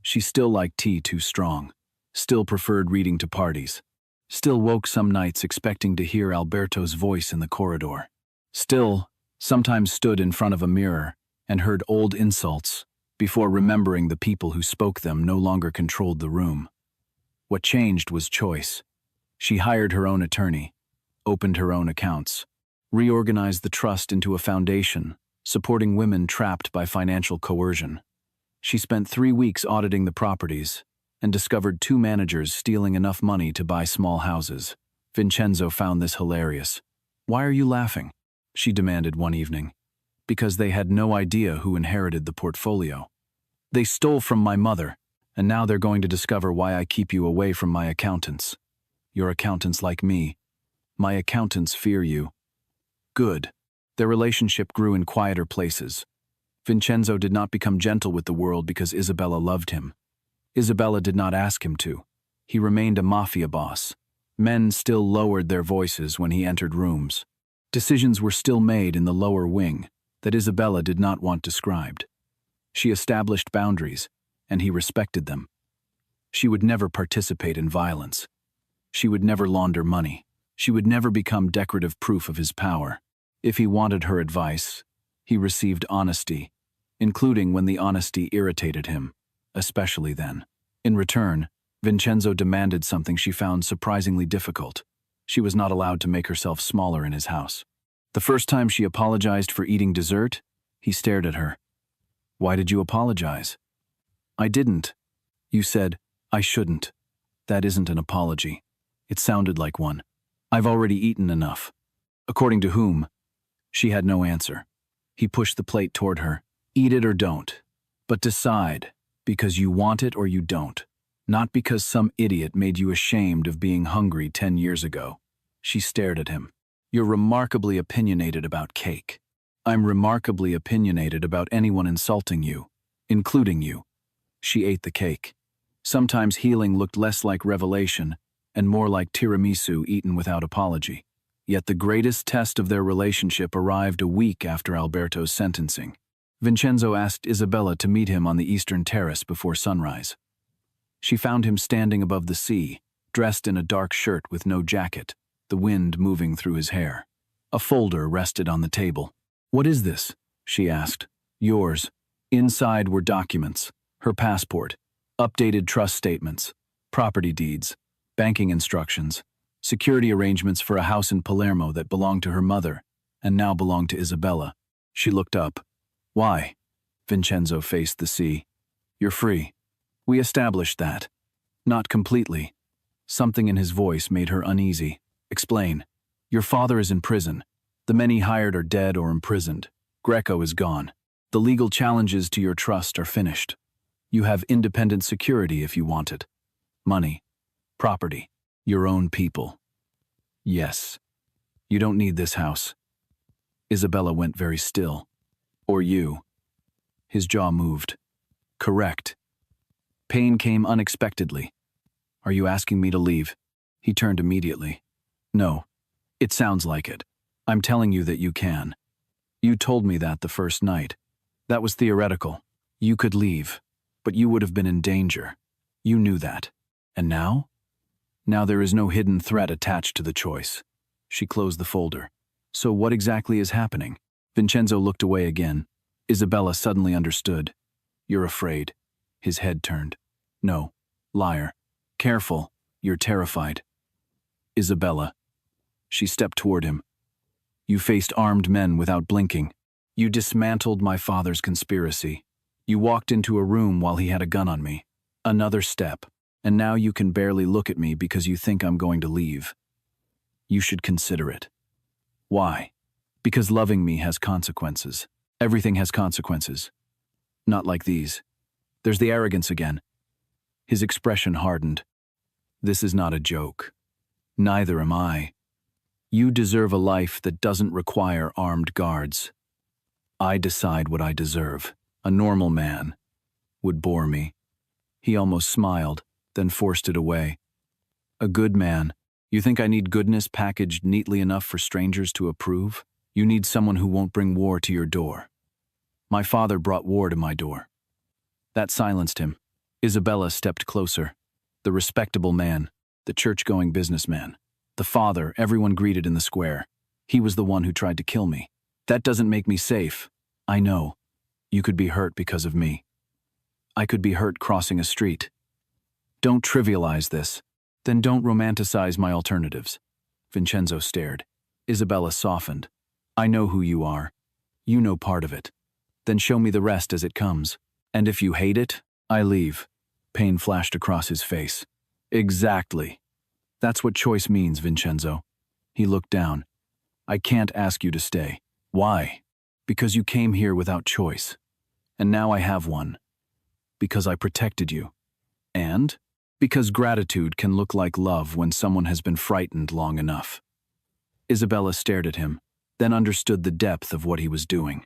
She still liked tea too strong. Still preferred reading to parties. Still woke some nights expecting to hear Alberto's voice in the corridor. Still sometimes stood in front of a mirror and heard old insults before remembering the people who spoke them no longer controlled the room. What changed was choice. She hired her own attorney, opened her own accounts, reorganized the trust into a foundation, supporting women trapped by financial coercion. She spent 3 weeks auditing the properties and discovered 2 managers stealing enough money to buy small houses. Vincenzo found this hilarious. "Why are you laughing?" she demanded one evening. "Because they had no idea who inherited the portfolio. They stole from my mother, and now they're going to discover why I keep you away from my accountants. Your accountants like me. My accountants fear you." Good. Their relationship grew in quieter places. Vincenzo did not become gentle with the world because Isabella loved him. Isabella did not ask him to. He remained a mafia boss. Men still lowered their voices when he entered rooms. Decisions were still made in the lower wing that Isabella did not want described. She established boundaries, and he respected them. She would never participate in violence. She would never launder money. She would never become decorative proof of his power. If he wanted her advice, he received honesty, including when the honesty irritated him, especially then. In return, Vincenzo demanded something she found surprisingly difficult. She was not allowed to make herself smaller in his house. The first time she apologized for eating dessert, he stared at her. "Why did you apologize?" "I didn't." "You said, I shouldn't." "That isn't an apology." It sounded like one. I've already eaten enough. According to whom? She had no answer. He pushed the plate toward her. Eat it or don't. But decide, because you want it or you don't. Not because some idiot made you ashamed of being hungry 10 years ago. She stared at him. You're remarkably opinionated about cake. I'm remarkably opinionated about anyone insulting you, including you. She ate the cake. Sometimes healing looked less like revelation and more like tiramisu eaten without apology. Yet the greatest test of their relationship arrived a week after Alberto's sentencing. Vincenzo asked Isabella to meet him on the eastern terrace before sunrise. She found him standing above the sea, dressed in a dark shirt with no jacket, the wind moving through his hair. A folder rested on the table. "What is this?" she asked. "Yours." Inside were documents, her passport, updated trust statements, property deeds, banking instructions, security arrangements for a house in Palermo that belonged to her mother and now belonged to Isabella. She looked up. "Why?" Vincenzo faced the sea. "You're free." "We established that." "Not completely." Something in his voice made her uneasy. "Explain." "Your father is in prison. The men he hired are dead or imprisoned. Greco is gone. The legal challenges to your trust are finished. You have independent security if you want it. Money, property, your own people. Yes. You don't need this house." Isabella went very still. "Or you." His jaw moved. "Correct." Pain came unexpectedly. "Are you asking me to leave?" He turned immediately. "No. It sounds like it. I'm telling you that you can. You told me that the first night. That was theoretical. You could leave, but you would have been in danger. You knew that. And now? Now there is no hidden threat attached to the choice." She closed the folder. "So what exactly is happening?" Vincenzo looked away again. Isabella suddenly understood. "You're afraid." His head turned. "No. Liar. Careful. You're terrified." "Isabella." She stepped toward him. "You faced armed men without blinking. You dismantled my father's conspiracy. You walked into a room while he had a gun on me. Another step, and now you can barely look at me because you think I'm going to leave. You should consider it." "Why?" "Because loving me has consequences. Everything has consequences. Not like these. There's the arrogance again." His expression hardened. "This is not a joke. Neither am I. You deserve a life that doesn't require armed guards. I decide what I deserve. A normal man would bore me." He almost smiled, then forced it away. "A good man. You think I need goodness packaged neatly enough for strangers to approve? You need someone who won't bring war to your door. My father brought war to my door." That silenced him. Isabella stepped closer. The respectable man, the church-going businessman, the father everyone greeted in the square. He was the one who tried to kill me. "That doesn't make me safe." "I know. You could be hurt because of me. I could be hurt crossing a street. Don't trivialize this. Then don't romanticize my alternatives." Vincenzo stared. Isabella softened. "I know who you are. You know part of it. Then show me the rest as it comes. And if you hate it, I leave." Pain flashed across his face. "Exactly. That's what choice means, Vincenzo." He looked down. "I can't ask you to stay." "Why?" "Because you came here without choice. And now I have one. Because I protected you. And because gratitude can look like love when someone has been frightened long enough." Isabella stared at him, then understood the depth of what he was doing.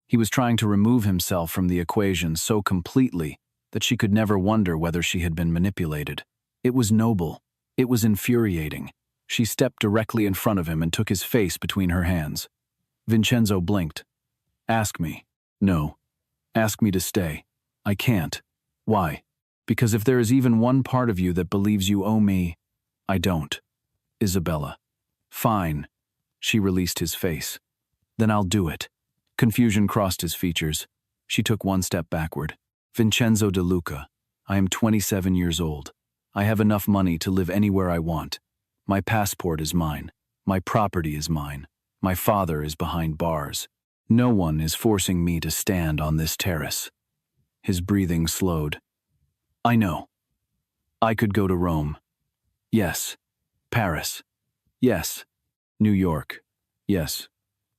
He was trying to remove himself from the equation so completely that she could never wonder whether she had been manipulated. It was noble. It was infuriating. She stepped directly in front of him and took his face between her hands. Vincenzo blinked. "Ask me." "No. Ask me to stay." "I can't." "Why?" "Because if there is even one part of you that believes you owe me, I don't." "Isabella." "Fine." She released his face. "Then I'll do it." Confusion crossed his features. She took one step backward. "Vincenzo De Luca, I am 27 years old. I have enough money to live anywhere I want. My passport is mine. My property is mine. My father is behind bars. No one is forcing me to stand on this terrace." His breathing slowed. "I know. I could go to Rome. Yes, Paris. Yes. New York. Yes.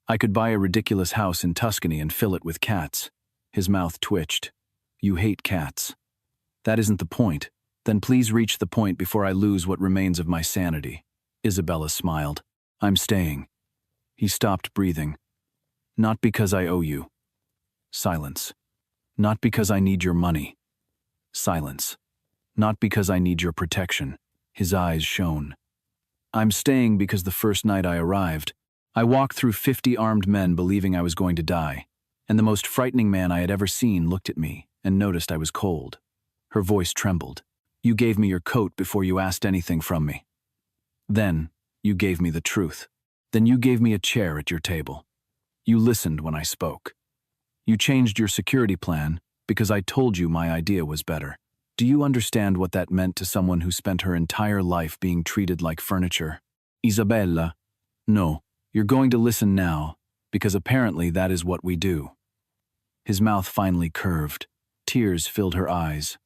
I could buy a ridiculous house in Tuscany and fill it with cats. His mouth twitched. You hate cats. That isn't the point. Then please reach the point before I lose what remains of my sanity. Isabella smiled. I'm staying. He stopped breathing. Not because I owe you. Silence. Not because I need your money. Silence. Not because I need your protection. His eyes shone. I'm staying because the first night I arrived, I walked through 50 armed men believing I was going to die, and the most frightening man I had ever seen looked at me and noticed I was cold. Her voice trembled. You gave me your coat before you asked anything from me. Then, you gave me the truth. Then you gave me a chair at your table. You listened when I spoke. You changed your security plan because I told you my idea was better. Do you understand what that meant to someone who spent her entire life being treated like furniture? Isabella, no, you're going to listen now, because apparently that is what we do. His mouth finally curved. Tears filled her eyes.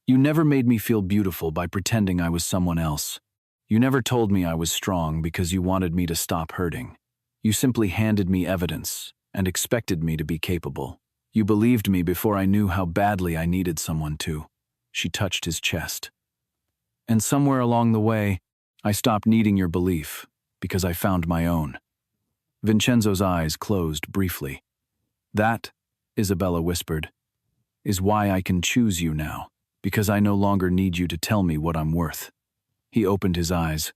You never made me feel beautiful by pretending I was someone else. You never told me I was strong because you wanted me to stop hurting. You simply handed me evidence and expected me to be capable. You believed me before I knew how badly I needed someone to. She touched his chest. And somewhere along the way, I stopped needing your belief because I found my own. Vincenzo's eyes closed briefly. That, Isabella whispered, is why I can choose you now, because I no longer need you to tell me what I'm worth. He opened his eyes.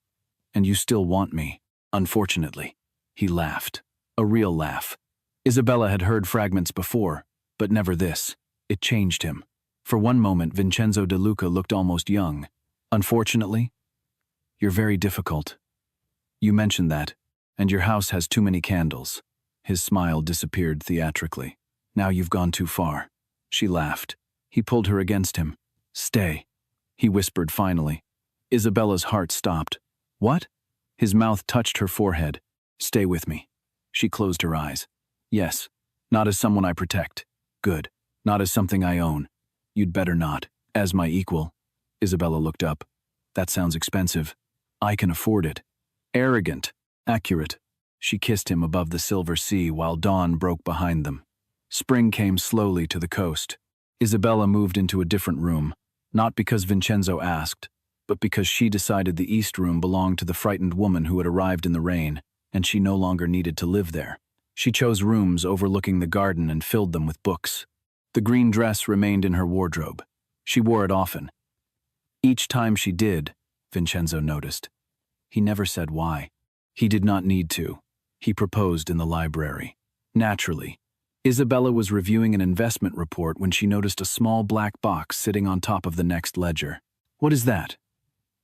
And you still want me, unfortunately. He laughed. A real laugh. Isabella had heard fragments before, but never this. It changed him. For one moment, Vincenzo De Luca looked almost young. Unfortunately, you're very difficult. You mentioned that, and your house has too many candles. His smile disappeared theatrically. Now you've gone too far. She laughed. He pulled her against him. Stay, he whispered finally. Isabella's heart stopped. What? His mouth touched her forehead. Stay with me. She closed her eyes. Yes, not as someone I protect. Good. Not as something I own. You'd better not. As my equal. Isabella looked up. That sounds expensive. I can afford it. Arrogant. Accurate. She kissed him above the silver sea while dawn broke behind them. Spring came slowly to the coast. Isabella moved into a different room, not because Vincenzo asked, but because she decided the east room belonged to the frightened woman who had arrived in the rain, and she no longer needed to live there. She chose rooms overlooking the garden and filled them with books. The green dress remained in her wardrobe. She wore it often. Each time she did, Vincenzo noticed. He never said why. He did not need to. He proposed in the library. Naturally, Isabella was reviewing an investment report when she noticed a small black box sitting on top of the next ledger. What is that?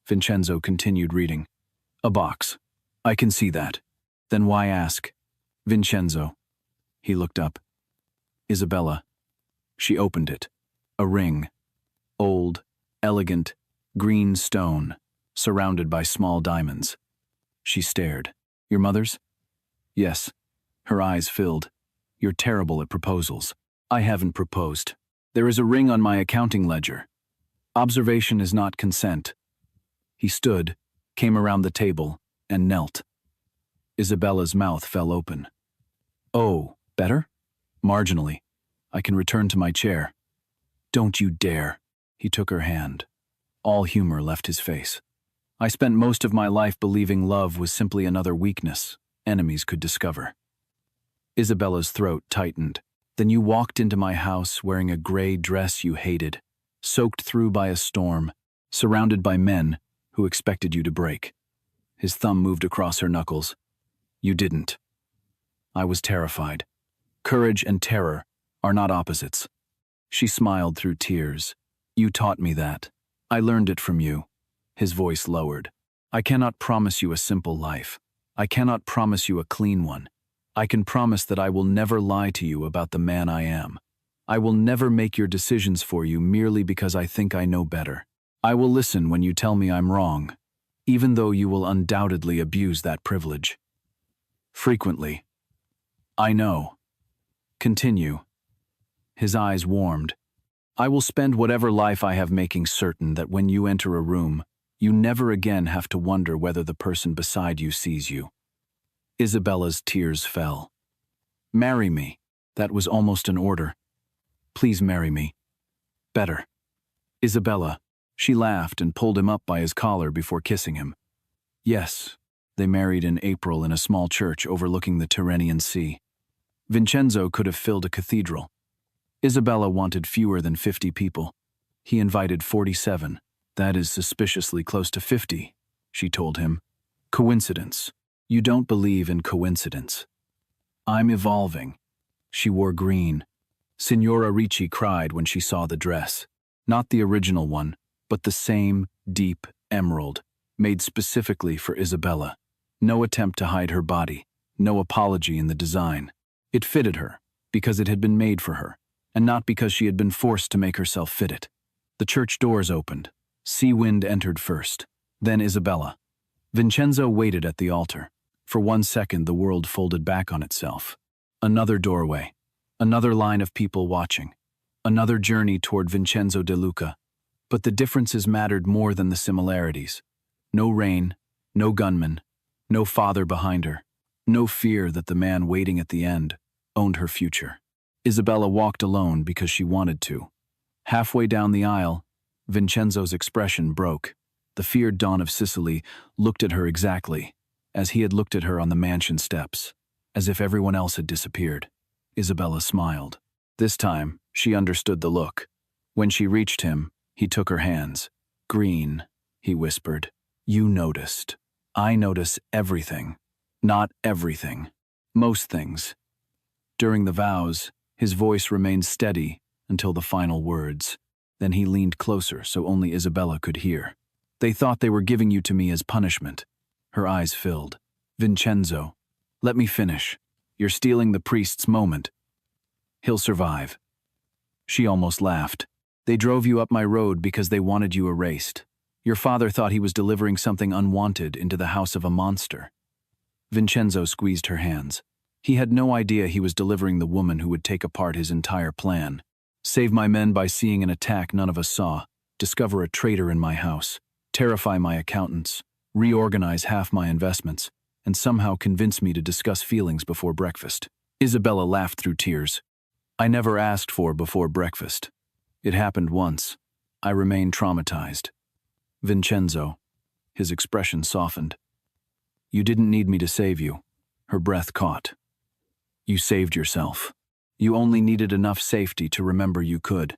Vincenzo continued reading. A box. I can see that. Then why ask? Vincenzo. He looked up. Isabella. She opened it. A ring. Old, elegant, green stone, surrounded by small diamonds. She stared. Your mother's? Yes. Her eyes filled. You're terrible at proposals. I haven't proposed. There is a ring on my accounting ledger. Observation is not consent. He stood, came around the table, and knelt. Isabella's mouth fell open. Oh, better? Marginally. I can return to my chair. Don't you dare. He took her hand. All humor left his face. I spent most of my life believing love was simply another weakness enemies could discover. Isabella's throat tightened. Then you walked into my house wearing a gray dress you hated, soaked through by a storm, surrounded by men who expected you to break. His thumb moved across her knuckles. You didn't. I was terrified. Courage and terror are not opposites. She smiled through tears. You taught me that. I learned it from you. His voice lowered. I cannot promise you a simple life. I cannot promise you a clean one. I can promise that I will never lie to you about the man I am. I will never make your decisions for you merely because I think I know better. I will listen when you tell me I'm wrong, even though you will undoubtedly abuse that privilege. Frequently. I know. Continue. His eyes warmed. I will spend whatever life I have making certain that when you enter a room, You never again have to wonder whether the person beside you sees you. Isabella's tears fell. Marry me. That was almost an order. Please marry me. Better. Isabella. She laughed and pulled him up by his collar before kissing him. Yes, they married in April in a small church overlooking the Tyrrhenian Sea. Vincenzo could have filled a cathedral. Isabella wanted fewer than 50 people. He invited 47. That is suspiciously close to 50, she told him. Coincidence. You don't believe in coincidence. I'm evolving. She wore green. Signora Ricci cried when she saw the dress. Not the original one, but the same deep emerald, made specifically for Isabella. No attempt to hide her body, no apology in the design. It fitted her, because it had been made for her, and not because she had been forced to make herself fit it. The church doors opened. Sea Wind entered first, then Isabella. Vincenzo waited at the altar. For 1 second the world folded back on itself. Another doorway, another line of people watching, another journey toward Vincenzo de Luca. But the differences mattered more than the similarities. No rain, no gunman, no father behind her, no fear that the man waiting at the end owned her future. Isabella walked alone because she wanted to. Halfway down the aisle, Vincenzo's expression broke. The feared Don of Sicily looked at her exactly as he had looked at her on the mansion steps, as if everyone else had disappeared. Isabella smiled. This time, she understood the look. When she reached him, he took her hands. Green, he whispered. You noticed. I notice everything. Not everything. Most things. During the vows, his voice remained steady until the final words. Then he leaned closer so only Isabella could hear. They thought they were giving you to me as punishment. Her eyes filled. Vincenzo, let me finish. You're stealing the priest's moment. He'll survive. She almost laughed. They drove you up my road because they wanted you erased. Your father thought he was delivering something unwanted into the house of a monster. Vincenzo squeezed her hands. He had no idea he was delivering the woman who would take apart his entire plan. Save my men by seeing an attack none of us saw, discover a traitor in my house, terrify my accountants, reorganize half my investments, and somehow convince me to discuss feelings before breakfast. Isabella laughed through tears. I never asked for before breakfast. It happened once. I remain traumatized. Vincenzo. His expression softened. You didn't need me to save you. Her breath caught. You saved yourself. You only needed enough safety to remember you could.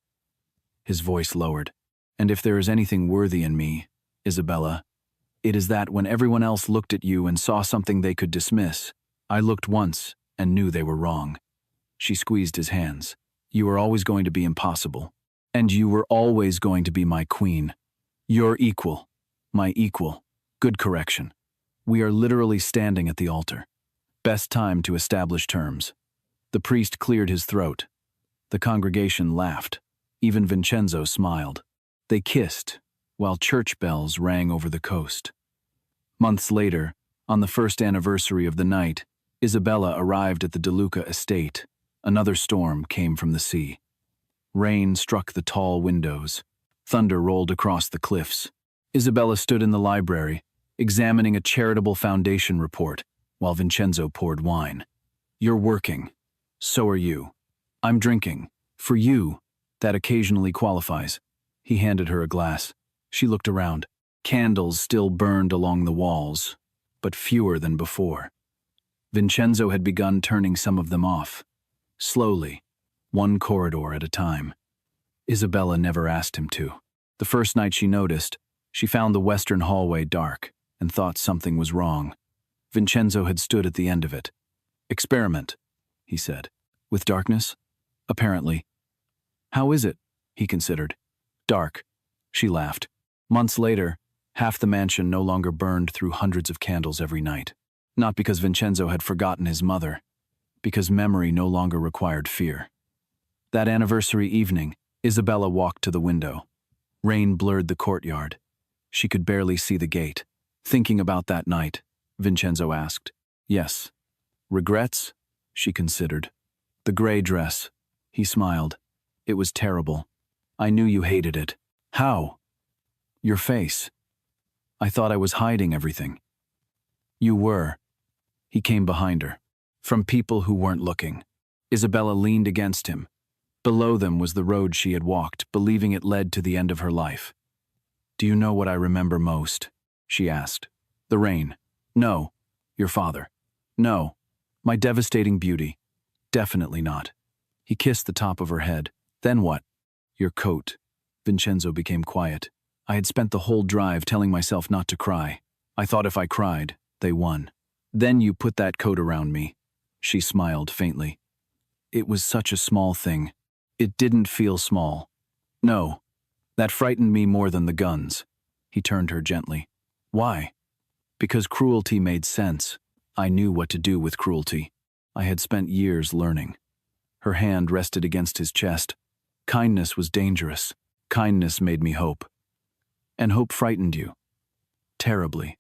His voice lowered. And if there is anything worthy in me, Isabella, it is that when everyone else looked at you and saw something they could dismiss, I looked once and knew they were wrong. She squeezed his hands. You were always going to be impossible. And you were always going to be my queen. Your equal. My equal. Good correction. We are literally standing at the altar. Best time to establish terms. The priest cleared his throat. The congregation laughed. Even Vincenzo smiled. They kissed, while church bells rang over the coast. Months later, on the first anniversary of the night, Isabella arrived at the De Luca estate. Another storm came from the sea. Rain struck the tall windows. Thunder rolled across the cliffs. Isabella stood in the library, examining a charitable foundation report, while Vincenzo poured wine. You're working. So are you. I'm drinking. For you, that occasionally qualifies. He handed her a glass. She looked around. Candles still burned along the walls, but fewer than before. Vincenzo had begun turning some of them off. Slowly, one corridor at a time. Isabella never asked him to. The first night she noticed, she found the western hallway dark and thought something was wrong. Vincenzo had stood at the end of it. Experiment, he said. With darkness? Apparently. How is it? He considered. Dark. She laughed. Months later, half the mansion no longer burned through hundreds of candles every night. Not because Vincenzo had forgotten his mother, because memory no longer required fear. That anniversary evening, Isabella walked to the window. Rain blurred the courtyard. She could barely see the gate. Thinking about that night, Vincenzo asked. Yes. Regrets? She considered. The gray dress. He smiled. It was terrible. I knew you hated it. How? Your face. I thought I was hiding everything. You were. He came behind her. From people who weren't looking. Isabella leaned against him. Below them was the road she had walked, believing it led to the end of her life. Do you know what I remember most? She asked. The rain. No. Your father. No. My devastating beauty. Definitely not. He kissed the top of her head. Then what? Your coat. Vincenzo became quiet. I had spent the whole drive telling myself not to cry. I thought if I cried, they won. Then you put that coat around me. She smiled faintly. It was such a small thing. It didn't feel small. No. That frightened me more than the guns. He turned her gently. Why? Because cruelty made sense. I knew what to do with cruelty. I had spent years learning. Her hand rested against his chest. Kindness was dangerous. Kindness made me hope. And hope frightened you. Terribly.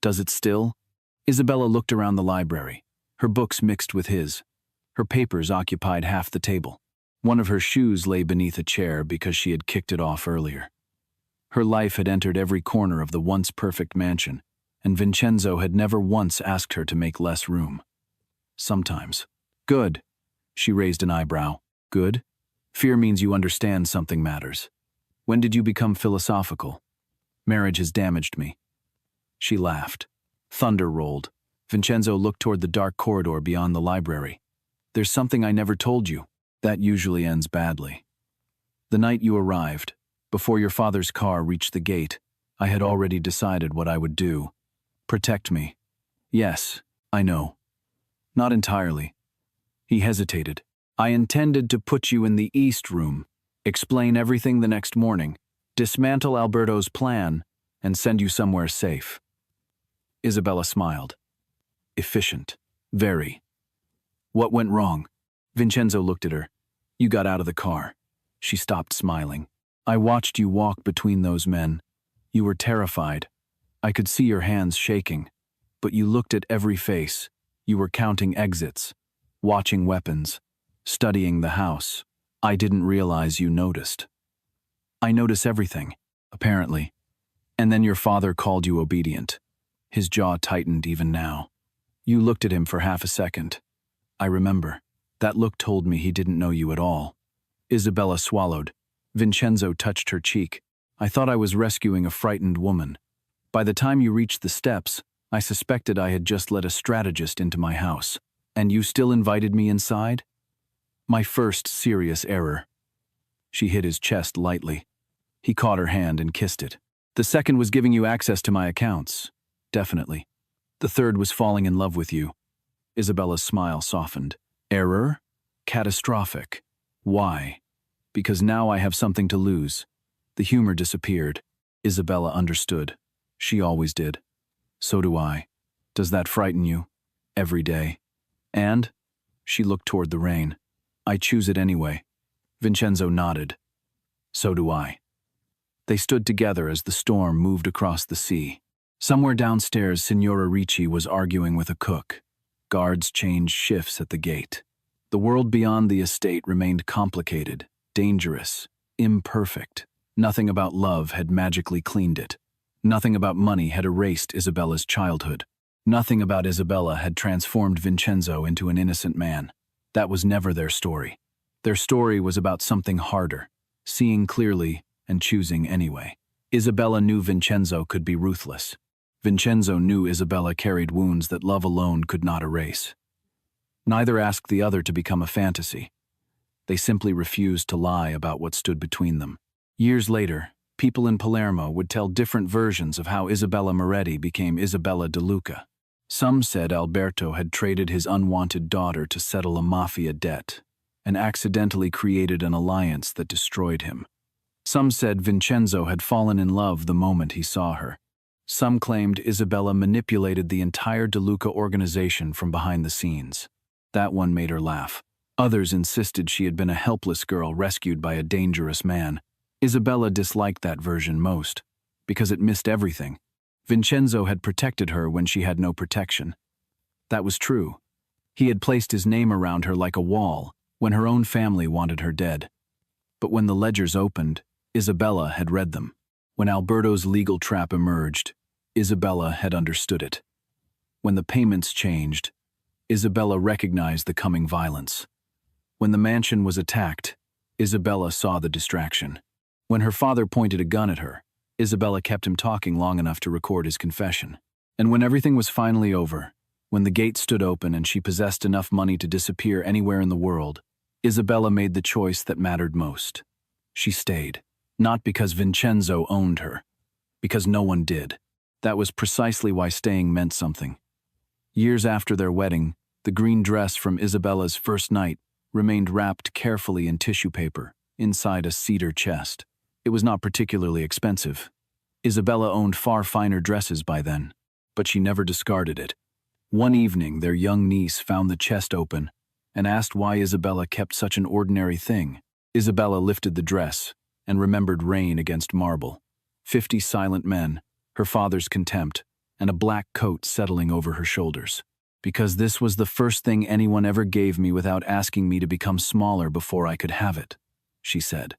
Does it still? Isabella looked around the library. Her books mixed with his. Her papers occupied half the table. One of her shoes lay beneath a chair because she had kicked it off earlier. Her life had entered every corner of the once perfect mansion, and Vincenzo had never once asked her to make less room. Sometimes. Good. She raised an eyebrow. Good? Fear means you understand something matters. When did you become philosophical? Marriage has damaged me. She laughed. Thunder rolled. Vincenzo looked toward the dark corridor beyond the library. There's something I never told you. That usually ends badly. The night you arrived, before your father's car reached the gate, I had already decided what I would do. Protect me. Yes, I know. Not entirely. He hesitated. I intended to put you in the East Room, explain everything the next morning, dismantle Alberto's plan, and send you somewhere safe. Isabella smiled. Efficient. Very. What went wrong? Vincenzo looked at her. You got out of the car. She stopped smiling. I watched you walk between those men. You were terrified. I could see your hands shaking. But you looked at every face. You were counting exits, watching weapons, studying the house. I didn't realize you noticed. I notice everything, apparently. And then your father called you obedient. His jaw tightened even now. You looked at him for half a second. I remember. That look told me he didn't know you at all. Isabella swallowed. Vincenzo touched her cheek. I thought I was rescuing a frightened woman. By the time you reached the steps, I suspected I had just let a strategist into my house. And you still invited me inside? My first serious error. She hit his chest lightly. He caught her hand and kissed it. The second was giving you access to my accounts. Definitely. The third was falling in love with you. Isabella's smile softened. Error? Catastrophic. Why? Because now I have something to lose. The humor disappeared. Isabella understood. She always did. So do I. Does that frighten you? Every day. And? She looked toward the rain. I choose it anyway. Vincenzo nodded. So do I. They stood together as the storm moved across the sea. Somewhere downstairs, Signora Ricci was arguing with a cook. Guards changed shifts at the gate. The world beyond the estate remained complicated, dangerous, imperfect. Nothing about love had magically cleaned it. Nothing about money had erased Isabella's childhood. Nothing about Isabella had transformed Vincenzo into an innocent man. That was never their story. Their story was about something harder, seeing clearly and choosing anyway. Isabella knew Vincenzo could be ruthless. Vincenzo knew Isabella carried wounds that love alone could not erase. Neither asked the other to become a fantasy. They simply refused to lie about what stood between them. Years later, people in Palermo would tell different versions of how Isabella Moretti became Isabella De Luca. Some said Alberto had traded his unwanted daughter to settle a mafia debt and accidentally created an alliance that destroyed him. Some said Vincenzo had fallen in love the moment he saw her. Some claimed Isabella manipulated the entire De Luca organization from behind the scenes. That one made her laugh. Others insisted she had been a helpless girl rescued by a dangerous man. Isabella disliked that version most, because it missed everything. Vincenzo had protected her when she had no protection. That was true. He had placed his name around her like a wall when her own family wanted her dead. But when the ledgers opened, Isabella had read them. When Alberto's legal trap emerged, Isabella had understood it. When the payments changed, Isabella recognized the coming violence. When the mansion was attacked, Isabella saw the distraction. When her father pointed a gun at her, Isabella kept him talking long enough to record his confession. And when everything was finally over, when the gate stood open and she possessed enough money to disappear anywhere in the world, Isabella made the choice that mattered most. She stayed, not because Vincenzo owned her, because no one did. That was precisely why staying meant something. Years after their wedding, the green dress from Isabella's first night remained wrapped carefully in tissue paper inside a cedar chest. It was not particularly expensive. Isabella owned far finer dresses by then, but she never discarded it. One evening, their young niece found the chest open and asked why Isabella kept such an ordinary thing. Isabella lifted the dress and remembered rain against marble, 50 silent men, her father's contempt, and a black coat settling over her shoulders. Because this was the first thing anyone ever gave me without asking me to become smaller before I could have it, she said.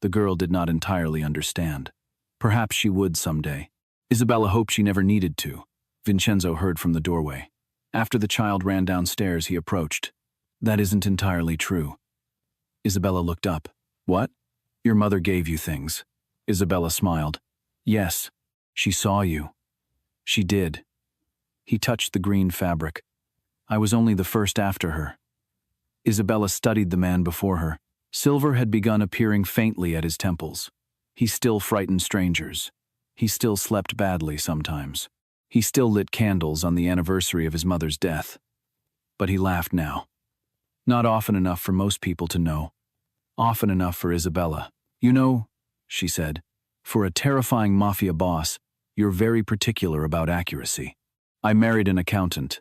The girl did not entirely understand. Perhaps she would someday. Isabella hoped she never needed to. Vincenzo heard from the doorway. After the child ran downstairs, he approached. That isn't entirely true. Isabella looked up. What? Your mother gave you things. Isabella smiled. Yes, she saw you. She did. He touched the green fabric. I was only the first after her. Isabella studied the man before her. Silver had begun appearing faintly at his temples. He still frightened strangers. He still slept badly sometimes. He still lit candles on the anniversary of his mother's death. But he laughed now. Not often enough for most people to know. Often enough for Isabella. You know, she said, for a terrifying mafia boss, you're very particular about accuracy. I married an accountant.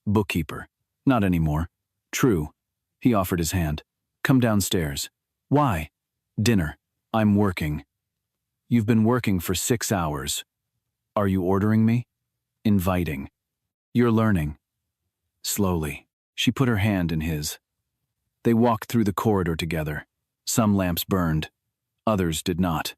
Bookkeeper. Not anymore. True. He offered his hand. Come downstairs. Why? Dinner. I'm working. You've been working for 6 hours. Are you ordering me? Inviting. You're learning. Slowly. She put her hand in his. They walked through the corridor together. Some lamps burned. Others did not.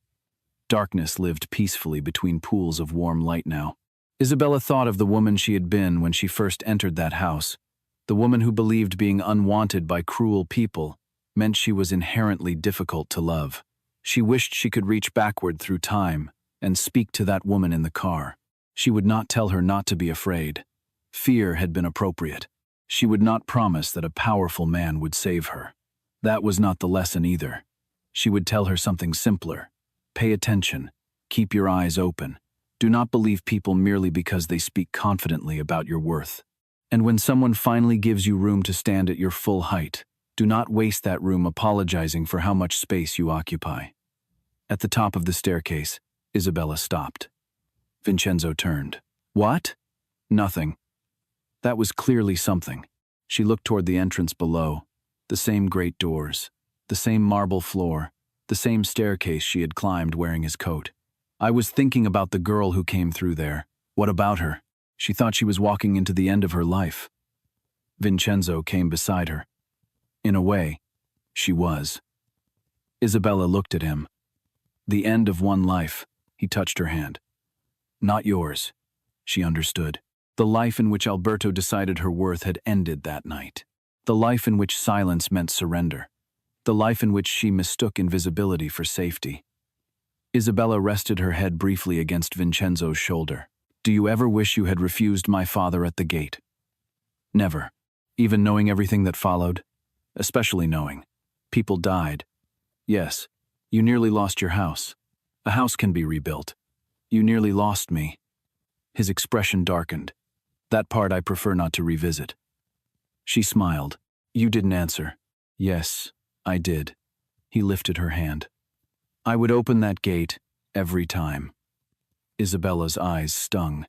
Darkness lived peacefully between pools of warm light now. Isabella thought of the woman she had been when she first entered that house. The woman who believed being unwanted by cruel people meant she was inherently difficult to love. She wished she could reach backward through time and speak to that woman in the car. She would not tell her not to be afraid. Fear had been appropriate. She would not promise that a powerful man would save her. That was not the lesson either. She would tell her something simpler. Pay attention. Keep your eyes open. Do not believe people merely because they speak confidently about your worth. And when someone finally gives you room to stand at your full height, do not waste that room apologizing for how much space you occupy. At the top of the staircase, Isabella stopped. Vincenzo turned. What? Nothing. That was clearly something. She looked toward the entrance below. The same great doors. The same marble floor. The same staircase she had climbed wearing his coat. I was thinking about the girl who came through there. What about her? She thought she was walking into the end of her life. Vincenzo came beside her. In a way, she was. Isabella looked at him. The end of one life. He touched her hand. Not yours. She understood. The life in which Alberto decided her worth had ended that night. The life in which silence meant surrender. The life in which she mistook invisibility for safety. Isabella rested her head briefly against Vincenzo's shoulder. Do you ever wish you had refused my father at the gate? Never. Even knowing everything that followed? Especially knowing. People died. Yes, you nearly lost your house. A house can be rebuilt. You nearly lost me. His expression darkened. That part I prefer not to revisit. She smiled. You didn't answer. Yes, I did. He lifted her hand. I would open that gate every time. Isabella's eyes stung.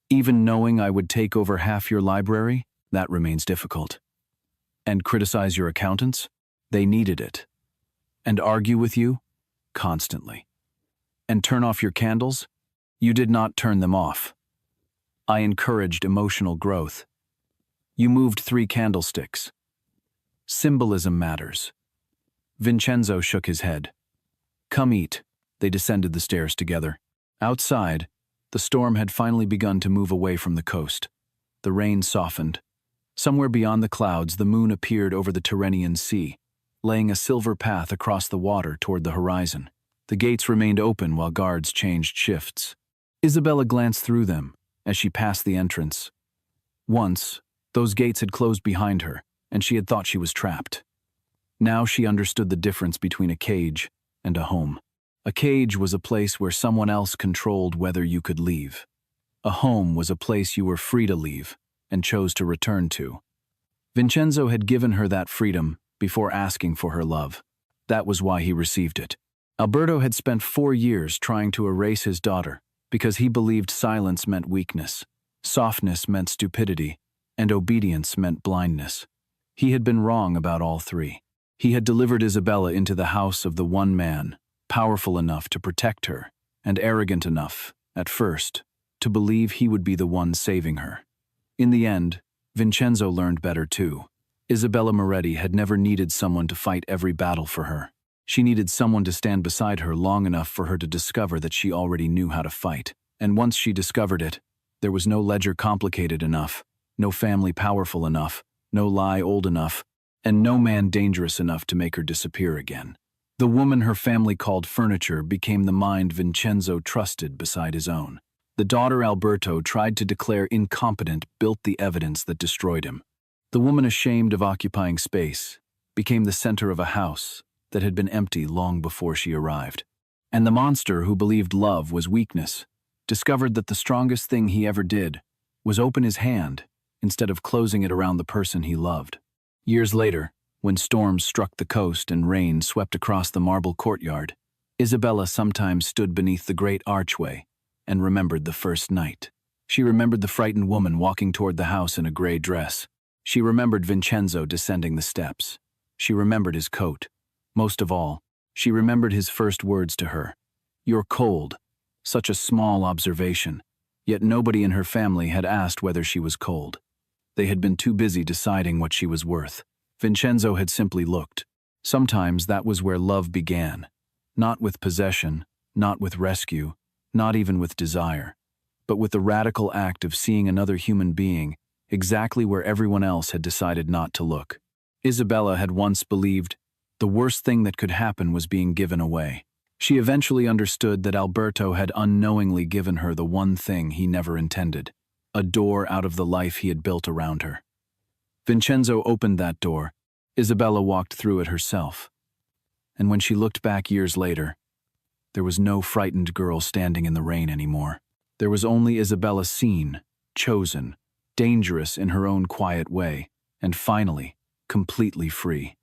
Even knowing I would take over half your library, that remains difficult. And criticize your accountants? They needed it. And argue with you? Constantly. And turn off your candles? You did not turn them off. I encouraged emotional growth. You moved 3 candlesticks. Symbolism matters. Vincenzo shook his head. Come eat. They descended the stairs together. Outside, the storm had finally begun to move away from the coast. The rain softened. Somewhere beyond the clouds, the moon appeared over the Tyrrhenian Sea, laying a silver path across the water toward the horizon. The gates remained open while guards changed shifts. Isabella glanced through them as she passed the entrance. Once, those gates had closed behind her, and she had thought she was trapped. Now she understood the difference between a cage and a home. A cage was a place where someone else controlled whether you could leave. A home was a place you were free to leave and chose to return to. Vincenzo had given her that freedom before asking for her love. That was why he received it. Alberto had spent 4 years trying to erase his daughter because he believed silence meant weakness, softness meant stupidity, and obedience meant blindness. He had been wrong about all three. He had delivered Isabella into the house of the one man, powerful enough to protect her, and arrogant enough, at first, to believe he would be the one saving her. In the end, Vincenzo learned better too. Isabella Moretti had never needed someone to fight every battle for her. She needed someone to stand beside her long enough for her to discover that she already knew how to fight. And once she discovered it, there was no ledger complicated enough, no family powerful enough, no lie old enough, and no man dangerous enough to make her disappear again. The woman her family called furniture became the mind Vincenzo trusted beside his own. The daughter Alberto tried to declare incompetent built the evidence that destroyed him. The woman ashamed of occupying space became the center of a house that had been empty long before she arrived. And the monster who believed love was weakness discovered that the strongest thing he ever did was open his hand instead of closing it around the person he loved. Years later, when storms struck the coast and rain swept across the marble courtyard, Isabella sometimes stood beneath the great archway and remembered the first night. She remembered the frightened woman walking toward the house in a gray dress. She remembered Vincenzo descending the steps. She remembered his coat. Most of all, she remembered his first words to her. "You're cold." Such a small observation, yet nobody in her family had asked whether she was cold. They had been too busy deciding what she was worth. Vincenzo had simply looked. Sometimes that was where love began. Not with possession, not with rescue, not even with desire, but with the radical act of seeing another human being exactly where everyone else had decided not to look. Isabella had once believed the worst thing that could happen was being given away. She eventually understood that Alberto had unknowingly given her the one thing he never intended, a door out of the life he had built around her. Vincenzo opened that door. Isabella walked through it herself. And when she looked back years later, there was no frightened girl standing in the rain anymore. There was only Isabella seen, chosen, dangerous in her own quiet way, and finally, completely free.